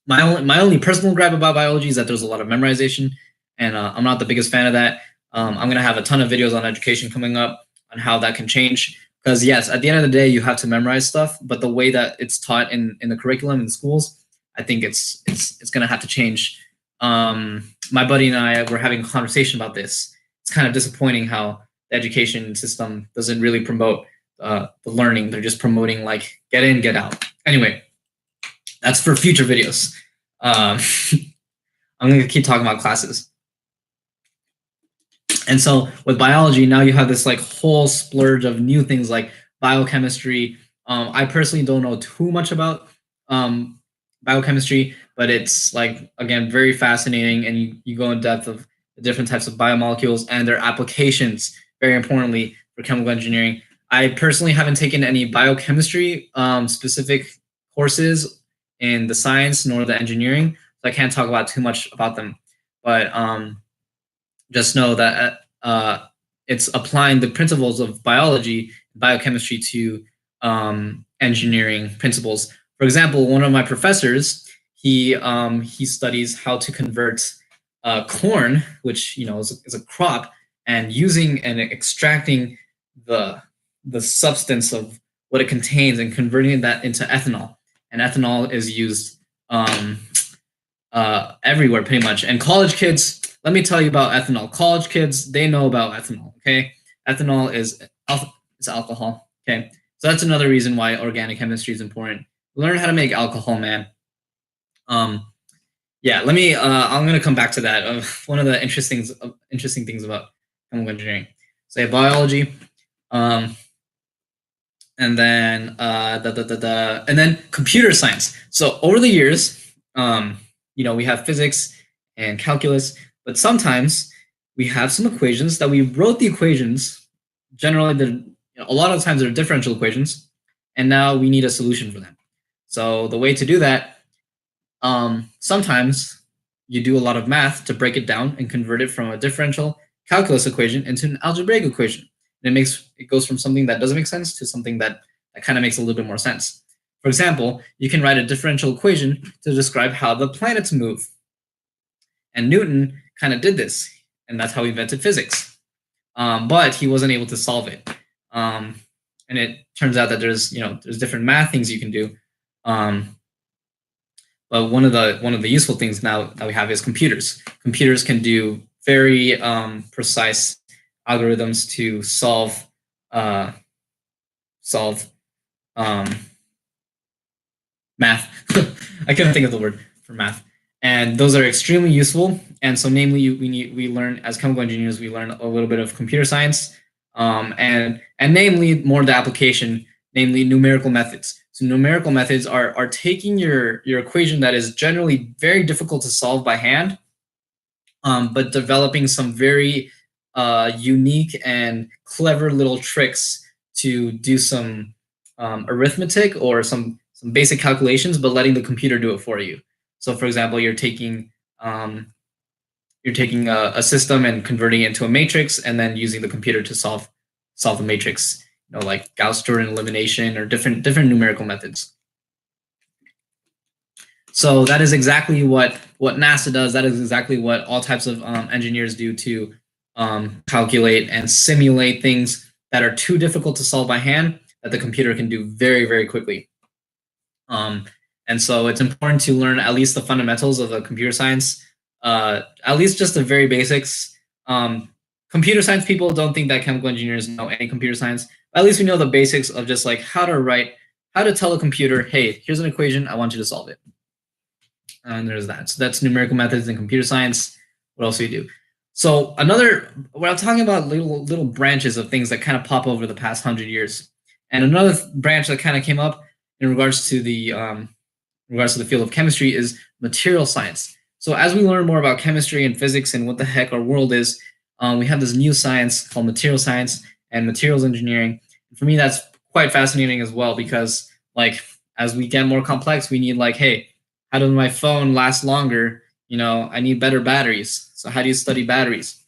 My only personal gripe about biology is that there's a lot of memorization. And I'm not the biggest fan of that. I'm going to have a ton of videos on education coming up on how that can change. Because yes, at the end of the day, you have to memorize stuff, but the way that it's taught in the curriculum in the schools, I think it's going to have to change. My buddy and I were having a conversation about this. It's kind of disappointing how the education system doesn't really promote the learning. They're just promoting like get in, get out. Anyway, that's for future videos. I'm going to keep talking about classes. And so with biology, now you have this like whole splurge of new things like biochemistry. I personally don't know too much about biochemistry, but it's like, again, very fascinating. And you go in depth of the different types of biomolecules and their applications, very importantly for chemical engineering. I personally haven't taken any biochemistry specific courses in the science nor the engineering, so I can't talk about too much about them. But just know that it's applying the principles of biology, biochemistry to engineering principles. For example, one of my professors, he studies how to convert corn, which is a crop, and using and extracting the substance of what it contains and converting that into ethanol. And ethanol is used everywhere pretty much. And college kids, let me tell you about ethanol. College kids, they know about ethanol, okay? Ethanol is alcohol, okay? So that's another reason why organic chemistry is important. Learn how to make alcohol, man. Yeah, let me, I'm going to come back to that. One of the interesting things about chemical engineering. So biology, and then and then computer science. So over the years, we have physics and calculus, but sometimes we have some equations that we wrote the equations. Generally, a lot of times they're differential equations, and now we need a solution for them. So the way to do that, sometimes you do a lot of math to break it down and convert it from a differential calculus equation into an algebraic equation. And it goes from something that doesn't make sense to something that kind of makes a little bit more sense. For example, you can write a differential equation to describe how the planets move. And Newton kind of did this, and that's how he invented physics. But he wasn't able to solve it. And it turns out that there's different math things you can do. But one of the useful things now that we have is computers. Computers can do very precise algorithms to solve math. I couldn't think of the word for math. And those are extremely useful. And so namely, we learn, as chemical engineers, we learn a little bit of computer science, and namely more the application, namely numerical methods. So numerical methods are taking your equation that is generally very difficult to solve by hand, but developing some very unique and clever little tricks to do some arithmetic or some basic calculations, but letting the computer do it for you. So, for example, you're taking a system and converting it into a matrix, and then using the computer to solve the matrix like Gauss-Jordan elimination or different numerical methods. So that is exactly what NASA does. That is exactly what all types of engineers do to calculate and simulate things that are too difficult to solve by hand that the computer can do very, very quickly. And so it's important to learn at least the fundamentals of computer science, at least just the very basics. Computer science people don't think that chemical engineers know any computer science. But at least we know the basics of just like how to tell a computer, hey, here's an equation, I want you to solve it. And there's that. So that's numerical methods in computer science. What else do you do? So what I'm talking about, little branches of things that kind of pop over the past 100 years. And another branch that kind of came up in regards to the field of chemistry is material science. So as we learn more about chemistry and physics and what the heck our world is, we have this new science called material science and materials engineering. For me, that's quite fascinating as well, because like as we get more complex, we need like, hey, how does my phone last longer? I need better batteries. So how do you study batteries?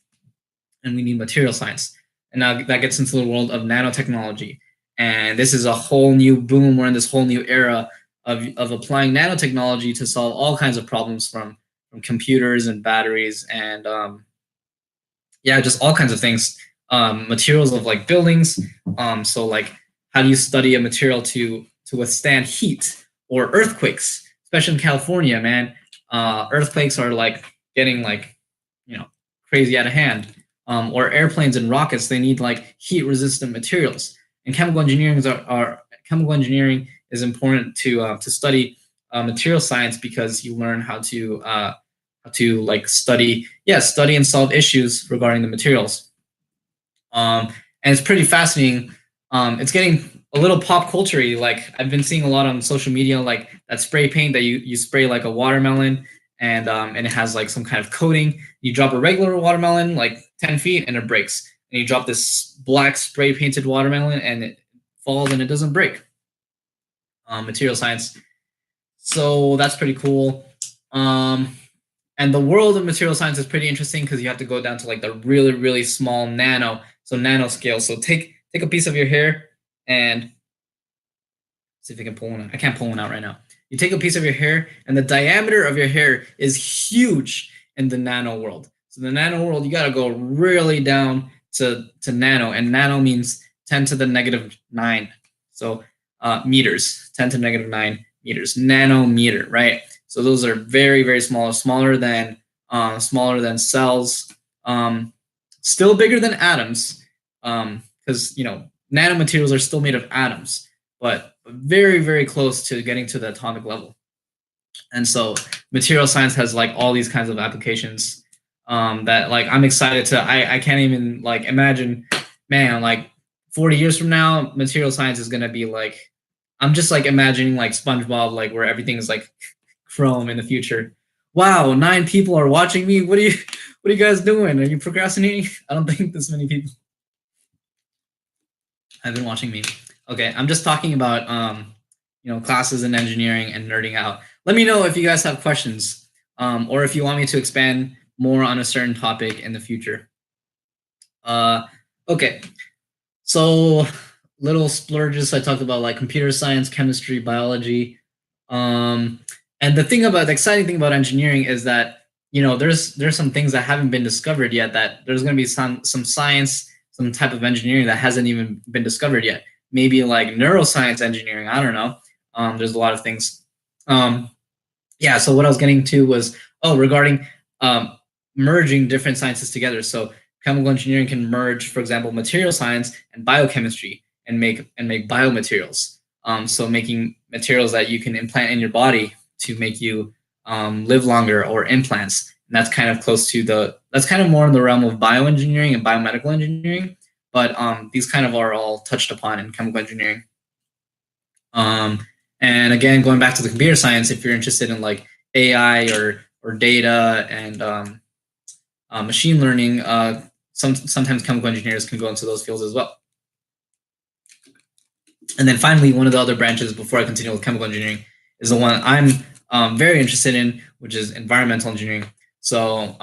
And we need material science. And now that gets into the world of nanotechnology. And this is a whole new boom. We're in this whole new era of applying nanotechnology to solve all kinds of problems from computers and batteries and just all kinds of things. Materials of like buildings. So like how do you study a material to withstand heat or earthquakes? Especially in California, man, earthquakes are like getting like, crazy out of hand. Or airplanes and rockets, they need like heat-resistant materials. And chemical engineering is important to study material science, because you learn how to like study and solve issues regarding the materials. And it's pretty fascinating. It's getting a little pop culture-y. Like I've been seeing a lot on social media, like that spray paint that you spray like a watermelon, and it has like some kind of coating. You drop a regular watermelon like 10 feet and it breaks. And you drop this black spray painted watermelon and it falls and it doesn't break. Material science. So that's pretty cool. And the world of material science is pretty interesting because you have to go down to like the really, really small nanoscale. So take a piece of your hair and see if you can pull one out. I can't pull one out right now. You take a piece of your hair, and the diameter of your hair is huge in the nano world. So the nano world, you got to go really down to nano, and nano means 10 to the negative 9. So meters, 10 to the negative 9 meters, nanometer, right? So those are very, very small, smaller than cells, still bigger than atoms, because nanomaterials are still made of atoms, but very, very close to getting to the atomic level. And so material science has like all these kinds of applications that like I'm excited to. I can't even like imagine, man, like 40 years from now, material science is gonna be like, I'm just like imagining like SpongeBob, like where everything is like chrome in the future. Wow, 9 people are watching me. What are you guys doing? Are you procrastinating? I don't think this many people have been watching me. Okay, I'm just talking about classes in engineering and nerding out. Let me know if you guys have questions, or if you want me to expand more on a certain topic in the future. Okay, so little splurges. I talked about like computer science, chemistry, biology, and the exciting thing about engineering is that there's some things that haven't been discovered yet. That there's going to be some science, some type of engineering that hasn't even been discovered yet. Maybe like neuroscience engineering. I don't know. There's a lot of things. So what I was getting to was regarding merging different sciences together. So chemical engineering can merge, for example, material science and biochemistry and make biomaterials. So making materials that you can implant in your body to make you live longer, or implants. And that's kind of more in the realm of bioengineering and biomedical engineering. But these kind of are all touched upon in chemical engineering. And again, going back to the computer science, if you're interested in like AI or data and machine learning, sometimes chemical engineers can go into those fields as well. And then finally, one of the other branches before I continue with chemical engineering is the one I'm very interested in, which is environmental engineering. So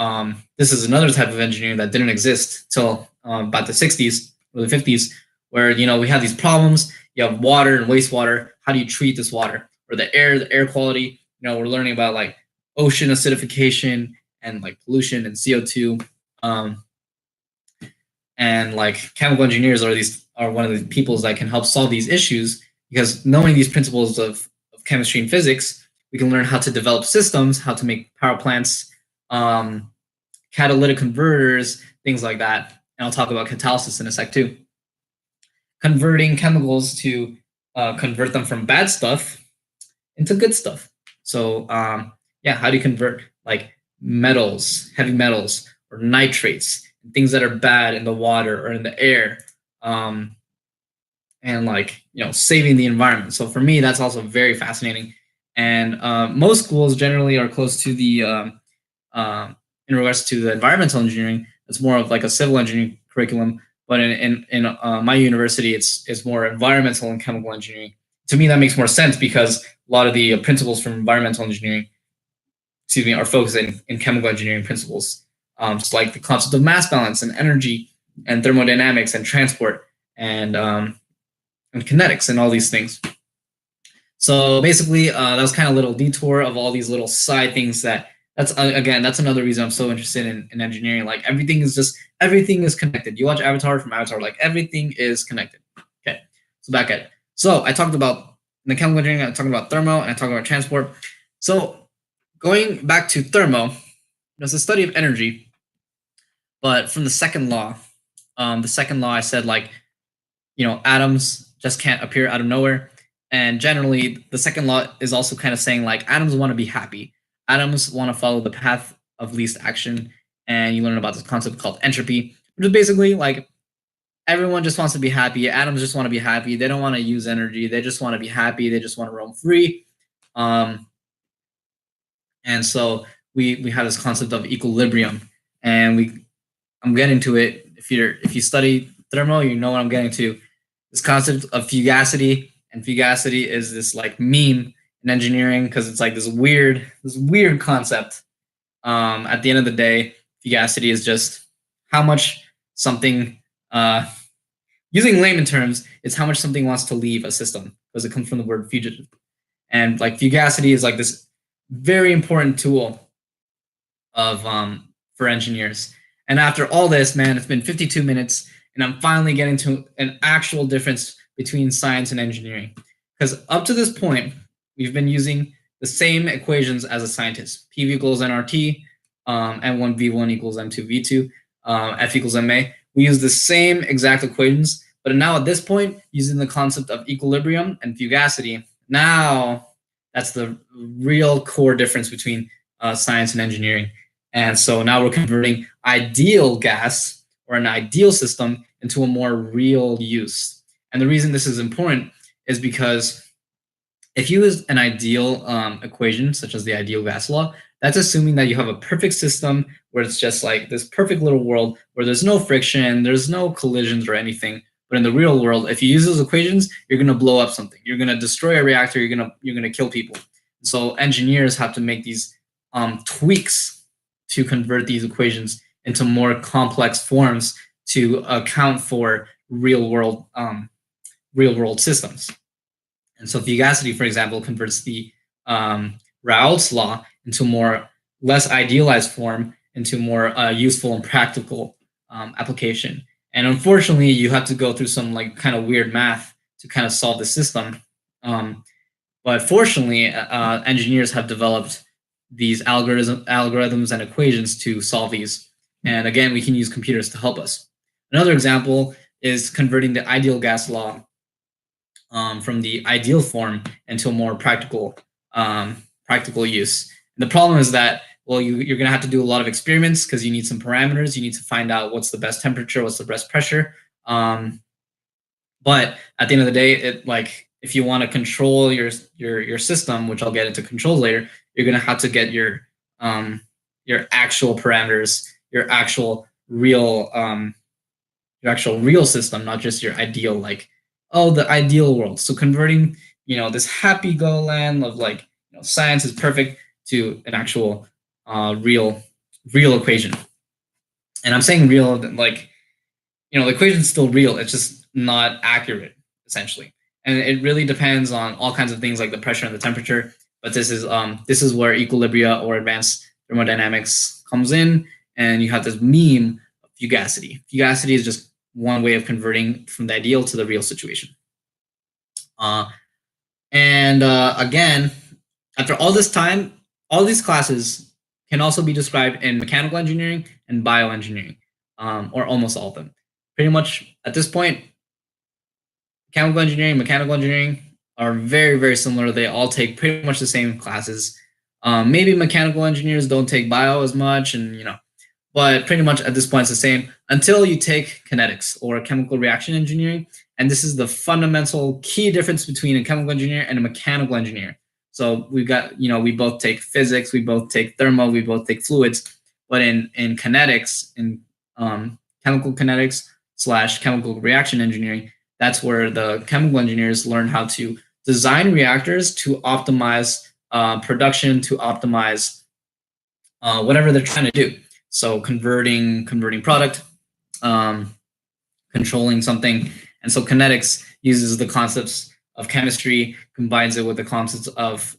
this is another type of engineering that didn't exist till about the 60s or the 50s, where we have these problems. You have water and wastewater. How do you treat this water? Or the air quality. We're learning about like ocean acidification and like pollution and CO2. And like chemical engineers are one of the peoples that can help solve these issues, because knowing these principles of chemistry and physics, we can learn how to develop systems, how to make power plants, catalytic converters, things like that. And I'll talk about catalysis in a sec too. Converting chemicals to convert them from bad stuff into good stuff. So yeah, how do you convert like metals, heavy metals, or nitrates, things that are bad in the water or in the air, and like saving the environment. So for me, that's also very fascinating. And most schools generally are close to the in regards to the environmental engineering. It's more of like a civil engineering curriculum, but in my university, it's more environmental and chemical engineering. To me, that makes more sense because a lot of the principles from environmental engineering, are focused in chemical engineering principles. So like the concept of mass balance and energy and thermodynamics and transport and kinetics and all these things. So basically, that was kind of a little detour of all these little side things that's another reason I'm so interested in engineering. Like everything is connected. You watch Avatar, from Avatar, like everything is connected. Okay, so back at it. So I talked about in the chemical engineering, I talked about thermo, and I talked about transport. So going back to thermo, it's the study of energy, but from the second law. The second law, I said like, atoms just can't appear out of nowhere. And generally, the second law is also kind of saying like atoms want to be happy. Atoms want to follow the path of least action. And you learn about this concept called entropy, which is basically like everyone just wants to be happy. Atoms just want to be happy. They don't want to use energy. They just want to be happy. They just want to roam free. And so we have this concept of equilibrium, and I'm getting to it. If you study thermo, you know what I'm getting to. This concept of fugacity, and fugacity is this like meme in engineering because it's like this weird concept. At the end of the day, fugacity is just how much something, using layman terms, it's how much something wants to leave a system, because it comes from the word fugitive. And like fugacity is like this very important tool of for engineers. And after all this, man, it's been 52 minutes, and I'm finally getting to an actual difference between science and engineering. Because up to this point, we've been using the same equations as a scientist. PV equals nRT, M1V1 equals M2V2, F equals MA. We use the same exact equations, but now at this point, using the concept of equilibrium and fugacity, now that's the real core difference between science and engineering. And so now we're converting ideal gas or an ideal system into a more real use. And the reason this is important is because if you use an ideal equation, such as the ideal gas law, that's assuming that you have a perfect system where it's just like this perfect little world where there's no friction, there's no collisions or anything. But in the real world, if you use those equations, you're going to blow up something. You're going to destroy a reactor. You're going to kill people. So engineers have to make these tweaks to convert these equations into more complex forms to account for real world systems. And so fugacity, for example, converts the Raoult's law into more less idealized form, into more useful and practical application. And unfortunately, you have to go through some like kind of weird math to kind of solve the system. But fortunately, engineers have developed these algorithms and equations to solve these. And again, we can use computers to help us. Another example is converting the ideal gas law from the ideal form into a more practical use. And the problem is that, well, you're going to have to do a lot of experiments because you need some parameters. You need to find out what's the best temperature, what's the best pressure. But at the end of the day, if you want to control your system, which I'll get into controls later, you're going to have to get your actual parameters, your actual real system, not just your ideal, the ideal world. So converting, this happy-go land of science is perfect to an actual real equation. And I'm saying real, the equation is still real. It's just not accurate, essentially. And it really depends on all kinds of things like the pressure and the temperature. But this is where equilibria or advanced thermodynamics comes in, and you have this meme of fugacity. Fugacity is just one way of converting from the ideal to the real situation. Again, after all this time, all these classes can also be described in mechanical engineering and bioengineering, or almost all of them. Pretty much at this point, mechanical engineering are very, very similar. They all take pretty much the same classes. Maybe mechanical engineers don't take bio as much, and but pretty much at this point it's the same until you take kinetics or chemical reaction engineering. And this is the fundamental key difference between a chemical engineer and a mechanical engineer. So we've got, we both take physics, we both take thermo, we both take fluids. But in kinetics, in chemical kinetics / chemical reaction engineering, that's where the chemical engineers learn how to design reactors to optimize production, to optimize whatever they're trying to do. So converting product, controlling something. And so kinetics uses the concepts of chemistry, combines it with the concepts of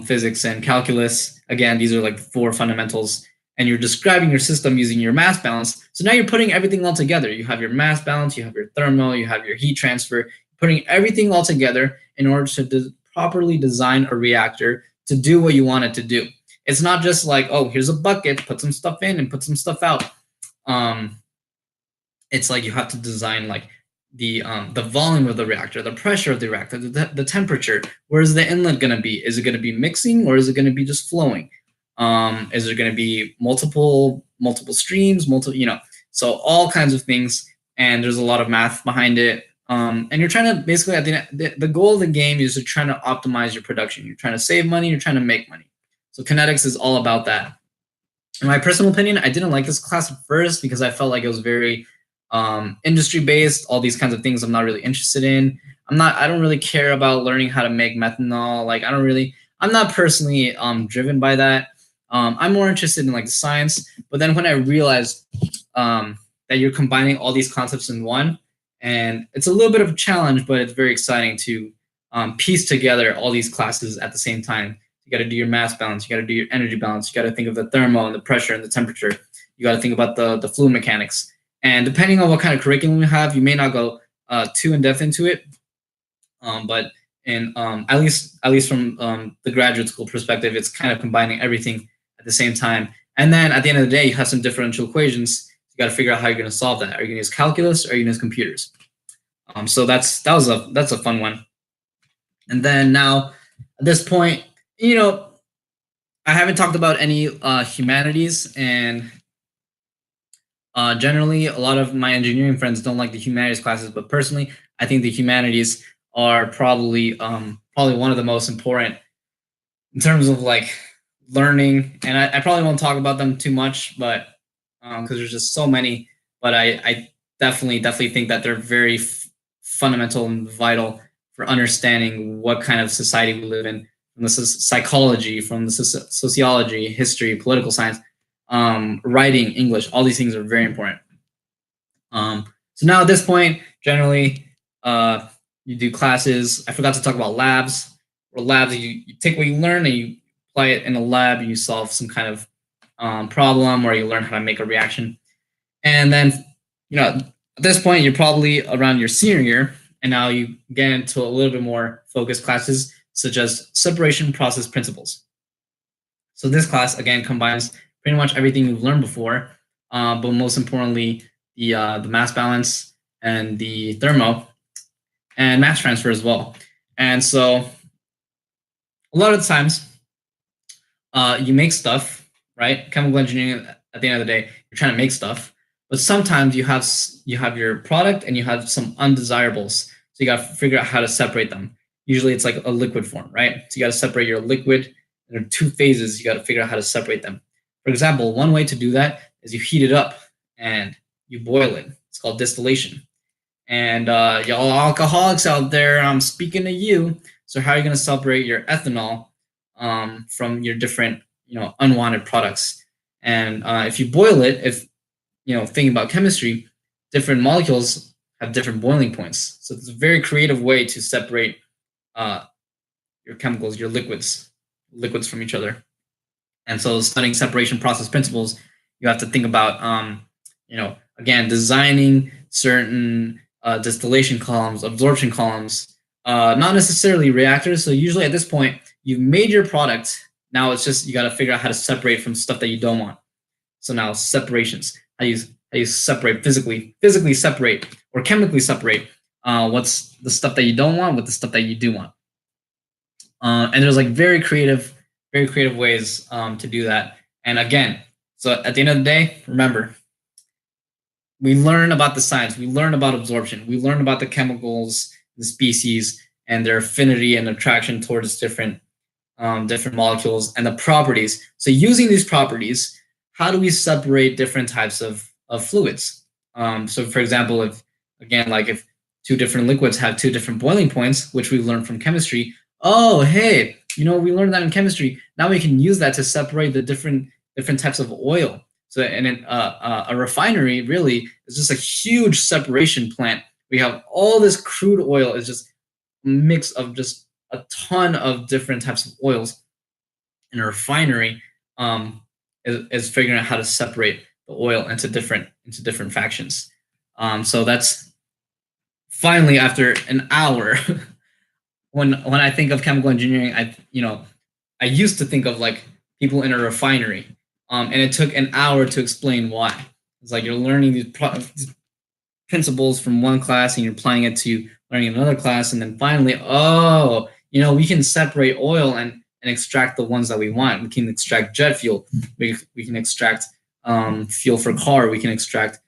physics and calculus. Again, these are like 4 fundamentals. And you're describing your system using your mass balance. So now you're putting everything all together. You have your mass balance, you have your thermal, you have your heat transfer, putting everything all together in order to properly design a reactor to do what you want it to do. It's not just like, oh, here's a bucket, put some stuff in and put some stuff out. It's like you have to design like the volume of the reactor, the pressure of the reactor, the temperature. Where is the inlet going to be? Is it going to be mixing, or is it going to be just flowing? Is there going to be multiple streams, so all kinds of things. And there's a lot of math behind it. And you're trying to basically, at the goal of the game is you're trying to optimize your production. You're trying to save money. You're trying to make money. So kinetics is all about that. In my personal opinion, I didn't like this class at first because I felt like it was very industry-based, all these kinds of things I'm not really interested in. I don't really care about learning how to make methanol. Like, I'm not personally driven by that. I'm more interested in like the science. But then when I realized that you're combining all these concepts in one, and it's a little bit of a challenge, but it's very exciting to piece together all these classes at the same time. You got to do your mass balance. You got to do your energy balance. You got to think of the thermal and the pressure and the temperature. You got to think about the fluid mechanics. And depending on what kind of curriculum you have, you may not go too in depth into it. But in at least from the graduate school perspective, it's kind of combining everything at the same time. And then at the end of the day, you have some differential equations. You got to figure out how you're going to solve that. Are you going to use calculus or are you going to use computers? So that's a fun one. And then now at this point, I haven't talked about any humanities, and generally a lot of my engineering friends don't like the humanities classes, but personally I think the humanities are probably one of the most important in terms of like learning. And I probably won't talk about them too much, but because there's just so many. But I definitely think that they're very fundamental and vital for understanding what kind of society we live in, from the psychology, from the sociology, history, political science, writing, English. All these things are very important. So now at this point, generally, you do classes. I forgot to talk about labs. Or labs, you take what you learn and you apply it in a lab, and you solve some kind of problem, or you learn how to make a reaction. And then, at this point, you're probably around your senior year, and now you get into a little bit more focused classes, such as separation process principles. So this class, again, combines pretty much everything you've learned before, but most importantly, the mass balance and the thermo and mass transfer as well. And so a lot of the times, you make stuff, right? Chemical engineering, at the end of the day, you're trying to make stuff. But sometimes you have your product and you have some undesirables. So you got to figure out how to separate them. Usually it's like a liquid form, right? So you got to separate your liquid. There are 2 phases. You got to figure out how to separate them. For example, one way to do that is you heat it up and you boil it. It's called distillation. And y'all alcoholics out there, I'm speaking to you. So how are you going to separate your ethanol from your different, unwanted products? And if you boil it, thinking about chemistry, different molecules have different boiling points. So it's a very creative way to separate your chemicals, your liquids from each other. And so studying separation process principles, you have to think about, again, designing certain distillation columns, absorption columns, not necessarily reactors. So usually at this point, you've made your product. Now it's just you got to figure out how to separate from stuff that you don't want. So now separations, how you separate physically separate or chemically separate what's the stuff that you don't want with the stuff that you do want. And there's like very creative ways to do that. And again, so at the end of the day, remember, we learn about the science, we learn about absorption, we learn about the chemicals, the species, and their affinity and attraction towards different molecules and the properties. So using these properties, how do we separate different types of fluids? So for example, if two different liquids have two different boiling points, which we learned from chemistry, oh, hey, we learned that in chemistry. Now we can use that to separate the different types of oil. So, and a refinery really is just a huge separation plant. We have all this crude oil is just a mix of just a ton of different types of oils. And a refinery is figuring out how to separate the oil into different factions. So that's finally, after an hour. When I think of chemical engineering, I used to think of like people in a refinery, and it took an hour to explain why. It's like you're learning these principles from one class and you're applying it to learning another class, and then finally, we can separate oil and extract the ones that we want. We can extract jet fuel. We can extract fuel for car. We can extract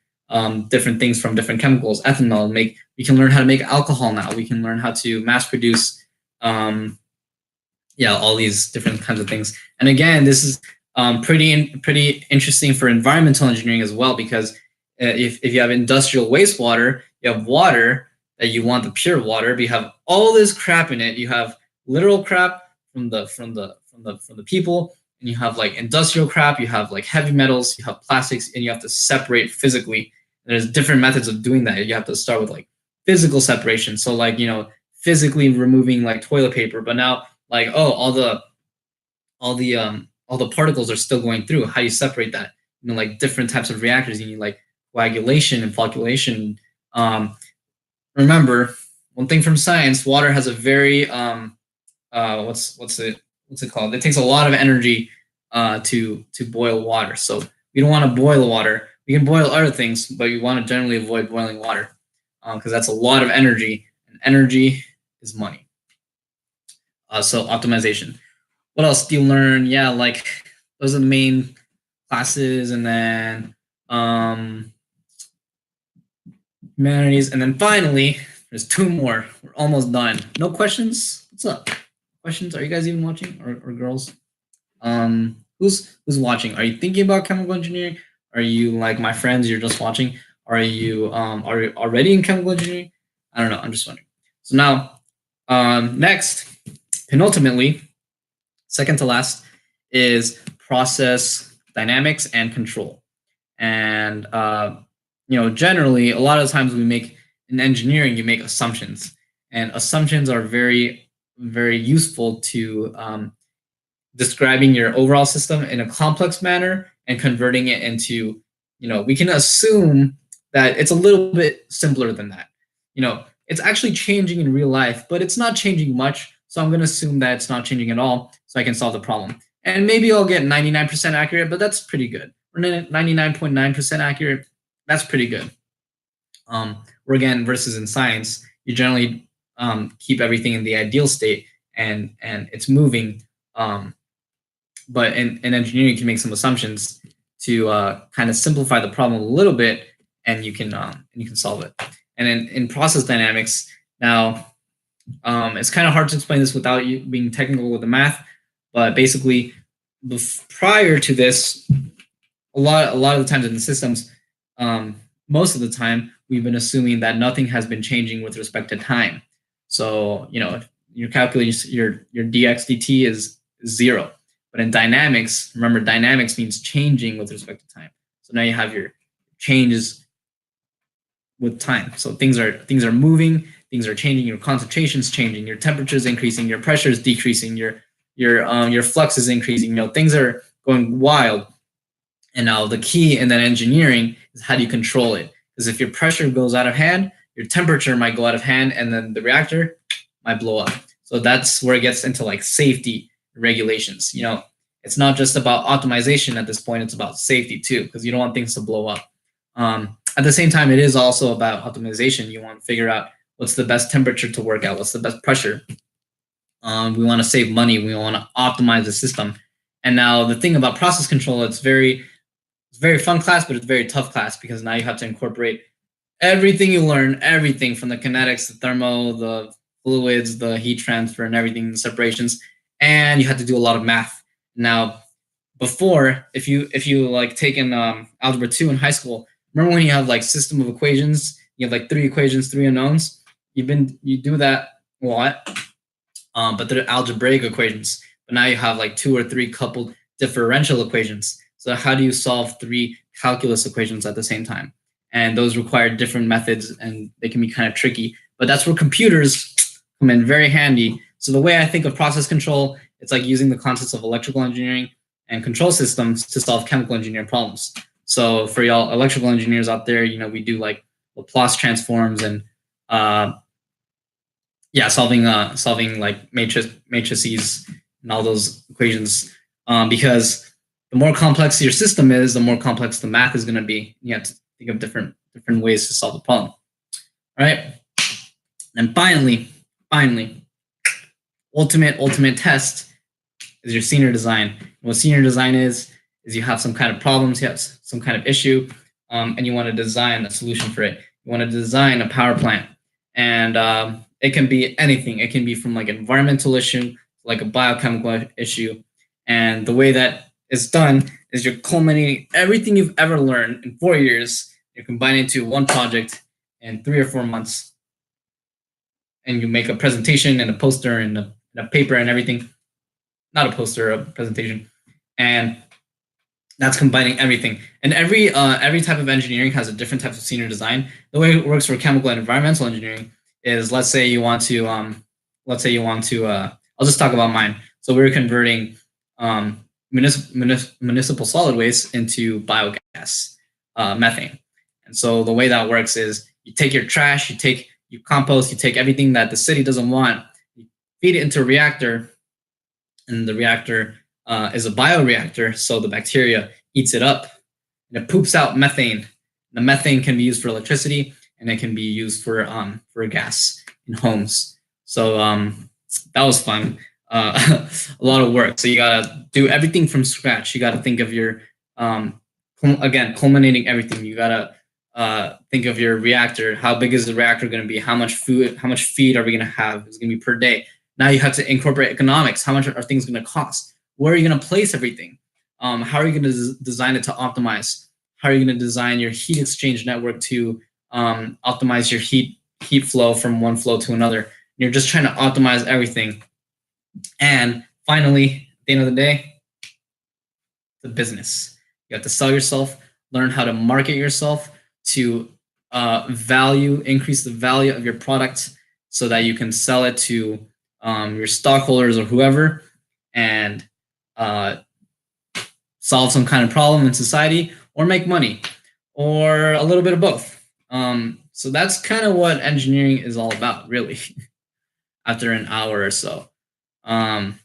different things from different chemicals, ethanol. We can learn how to make alcohol now. We can learn how to mass produce, all these different kinds of things. And again, this is pretty interesting for environmental engineering as well, because if you have industrial wastewater, you have water that you want the pure water, but you have all this crap in it. You have literal crap from the people, and you have like industrial crap. You have like heavy metals. You have plastics, and you have to separate physically. And there's different methods of doing that. You have to start with like physical separation. So like physically removing like toilet paper, but now like all the particles are still going through. How you separate that? Like different types of reactors. You need like coagulation and flocculation. Remember, one thing from science: water has a very what's it called? It takes a lot of energy to boil water. So we don't want to boil water. We can boil other things, but we want to generally avoid boiling water because that's a lot of energy, and energy is money. So optimization. What else do you learn? Yeah, like those are the main classes, and then humanities, and then finally there's two more. We're almost done. No questions? What's up? Questions? Are you guys even watching, or girls? Who's watching? Are you thinking about chemical engineering? Are you like my friends? You're just watching. Are you already in chemical engineering? I don't know. I'm just wondering. So now, next, penultimately, second to last, is process dynamics and control. And generally, a lot of times in engineering, you make assumptions, and assumptions are very, very useful to describing your overall system in a complex manner and converting it into, we can assume that it's a little bit simpler than that. It's actually changing in real life, but it's not changing much. So I'm going to assume that it's not changing at all, so I can solve the problem. And maybe I'll get 99% accurate, but that's pretty good. Or 99.9% accurate, that's pretty good. Or again, versus in science, you generally keep everything in the ideal state, and it's moving. But in engineering, you can make some assumptions to kind of simplify the problem a little bit, and you can solve it. And in process dynamics, now it's kind of hard to explain this without you being technical with the math. But basically, prior to this, a lot of the times in the systems, most of the time, we've been assuming that nothing has been changing with respect to time. So your calculus, your dx dt is 0. But in dynamics, remember, dynamics means changing with respect to time. So now you have your changes with time. So things are moving, things are changing, your concentration's changing, your temperature's increasing, your pressure's decreasing, your flux is increasing. Things are going wild. And now the key in that engineering is how do you control it? Because if your pressure goes out of hand, your temperature might go out of hand, and then the reactor might blow up. So that's where it gets into like safety regulations. It's not just about optimization at this point; it's about safety too, because you don't want things to blow up. At the same time, it is also about optimization. You want to figure out what's the best temperature to work at, what's the best pressure. We want to save money. We want to optimize the system. And now the thing about process control, it's very fun class, but it's a very tough class, because now you have to incorporate everything you learn, everything from the kinetics, the thermo, the fluids, the heat transfer, and everything, the separations, and you have to do a lot of math. Now, before, if you like taken algebra 2 in high school, remember when you have like system of equations, you have like 3 equations, 3 unknowns. You do that a lot, but they're algebraic equations. But now you have like 2 or 3 coupled differential equations. So how do you solve 3 calculus equations at the same time? And those require different methods, and they can be kind of tricky. But that's where computers come in very handy. So the way I think of process control, it's like using the concepts of electrical engineering and control systems to solve chemical engineering problems. So for y'all electrical engineers out there, we do like Laplace transforms and solving like matrices and all those equations, because the more complex your system is, the more complex the math is going to be. You have to think of different ways to solve the problem. All right. And finally, ultimate test is your senior design. What senior design is you have some kind of problems, you have some kind of issue, and you want to design a solution for it. You want to design a power plant, and it can be anything. It can be from like an environmental issue, like a biochemical issue, and the way that it's done is you're culminating everything you've ever learned in 4 years. You're combining into one project in 3 or 4 months, and you make a presentation and a poster and a paper and everything. Not a poster, a presentation, and that's combining everything. And every type of engineering has a different type of senior design. The way it works for chemical and environmental engineering is, let's say you want to, I'll just talk about mine. So we're converting municipal solid waste into biogas, methane. And so the way that works is you take your trash, you compost, you take everything that the city doesn't want, you feed it into a reactor, and the reactor is a bioreactor, so the bacteria eats it up, and it poops out methane. The methane can be used for electricity, and it can be used for gas in homes. So that was fun. A lot of work. So you gotta do everything from scratch. You gotta think of your culminating everything. You gotta think of your reactor. How big is the reactor going to be? How much feed are we going to have? It's going to be per day. Now you have to incorporate economics. How much are things going to cost? Where are you going to place everything? How are you going to design it to optimize? How are you going to design your heat exchange network to optimize your heat flow from one flow to another? You're just trying to optimize everything. And finally, at the end of the day, the business. You have to sell yourself, learn how to market yourself, to increase the value of your product so that you can sell it to your stockholders or whoever, and solve some kind of problem in society, or make money, or a little bit of both. So that's kind of what engineering is all about, really, after an hour or so. Don't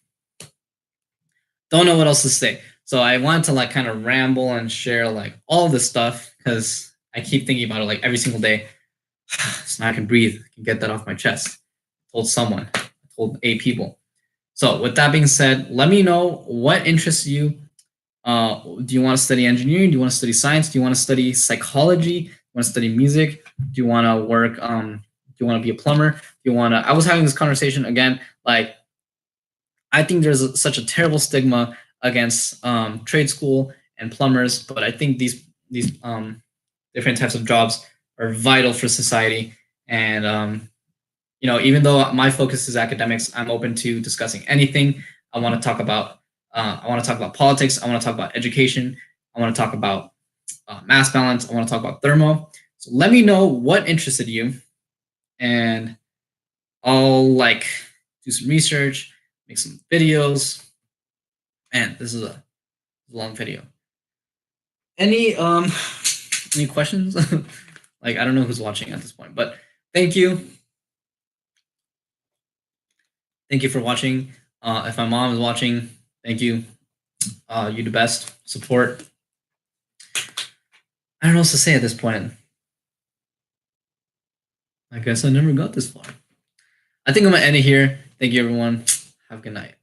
know what else to say. So I want to like kind of ramble and share like all this stuff, because I keep thinking about it like every single day. So now I can breathe. I can get that off my chest. I told someone. I told 8 people. So with that being said, let me know what interests you. Do you want to study engineering? Do you want to study science? Do you want to study psychology? Do you want to study music? Do you want to work? Do you want to be a plumber? Do you want to? I was having this conversation again. Like, I think there's such a terrible stigma against trade school and plumbers, but I think these different types of jobs are vital for society. And even though my focus is academics, I'm open to discussing anything. I want to talk about politics. I want to talk about education. I want to talk about mass balance. I want to talk about thermo. So let me know what interested you, and I'll like do some research, make some videos. Man, this is a long video. Any any questions? Like, I don't know who's watching at this point, but thank you. Thank you for watching. If my mom is watching, thank you. You the best. Support. I don't know what to say at this point. I guess I never got this far. I think I'm gonna end it here. Thank you, everyone. Have a good night.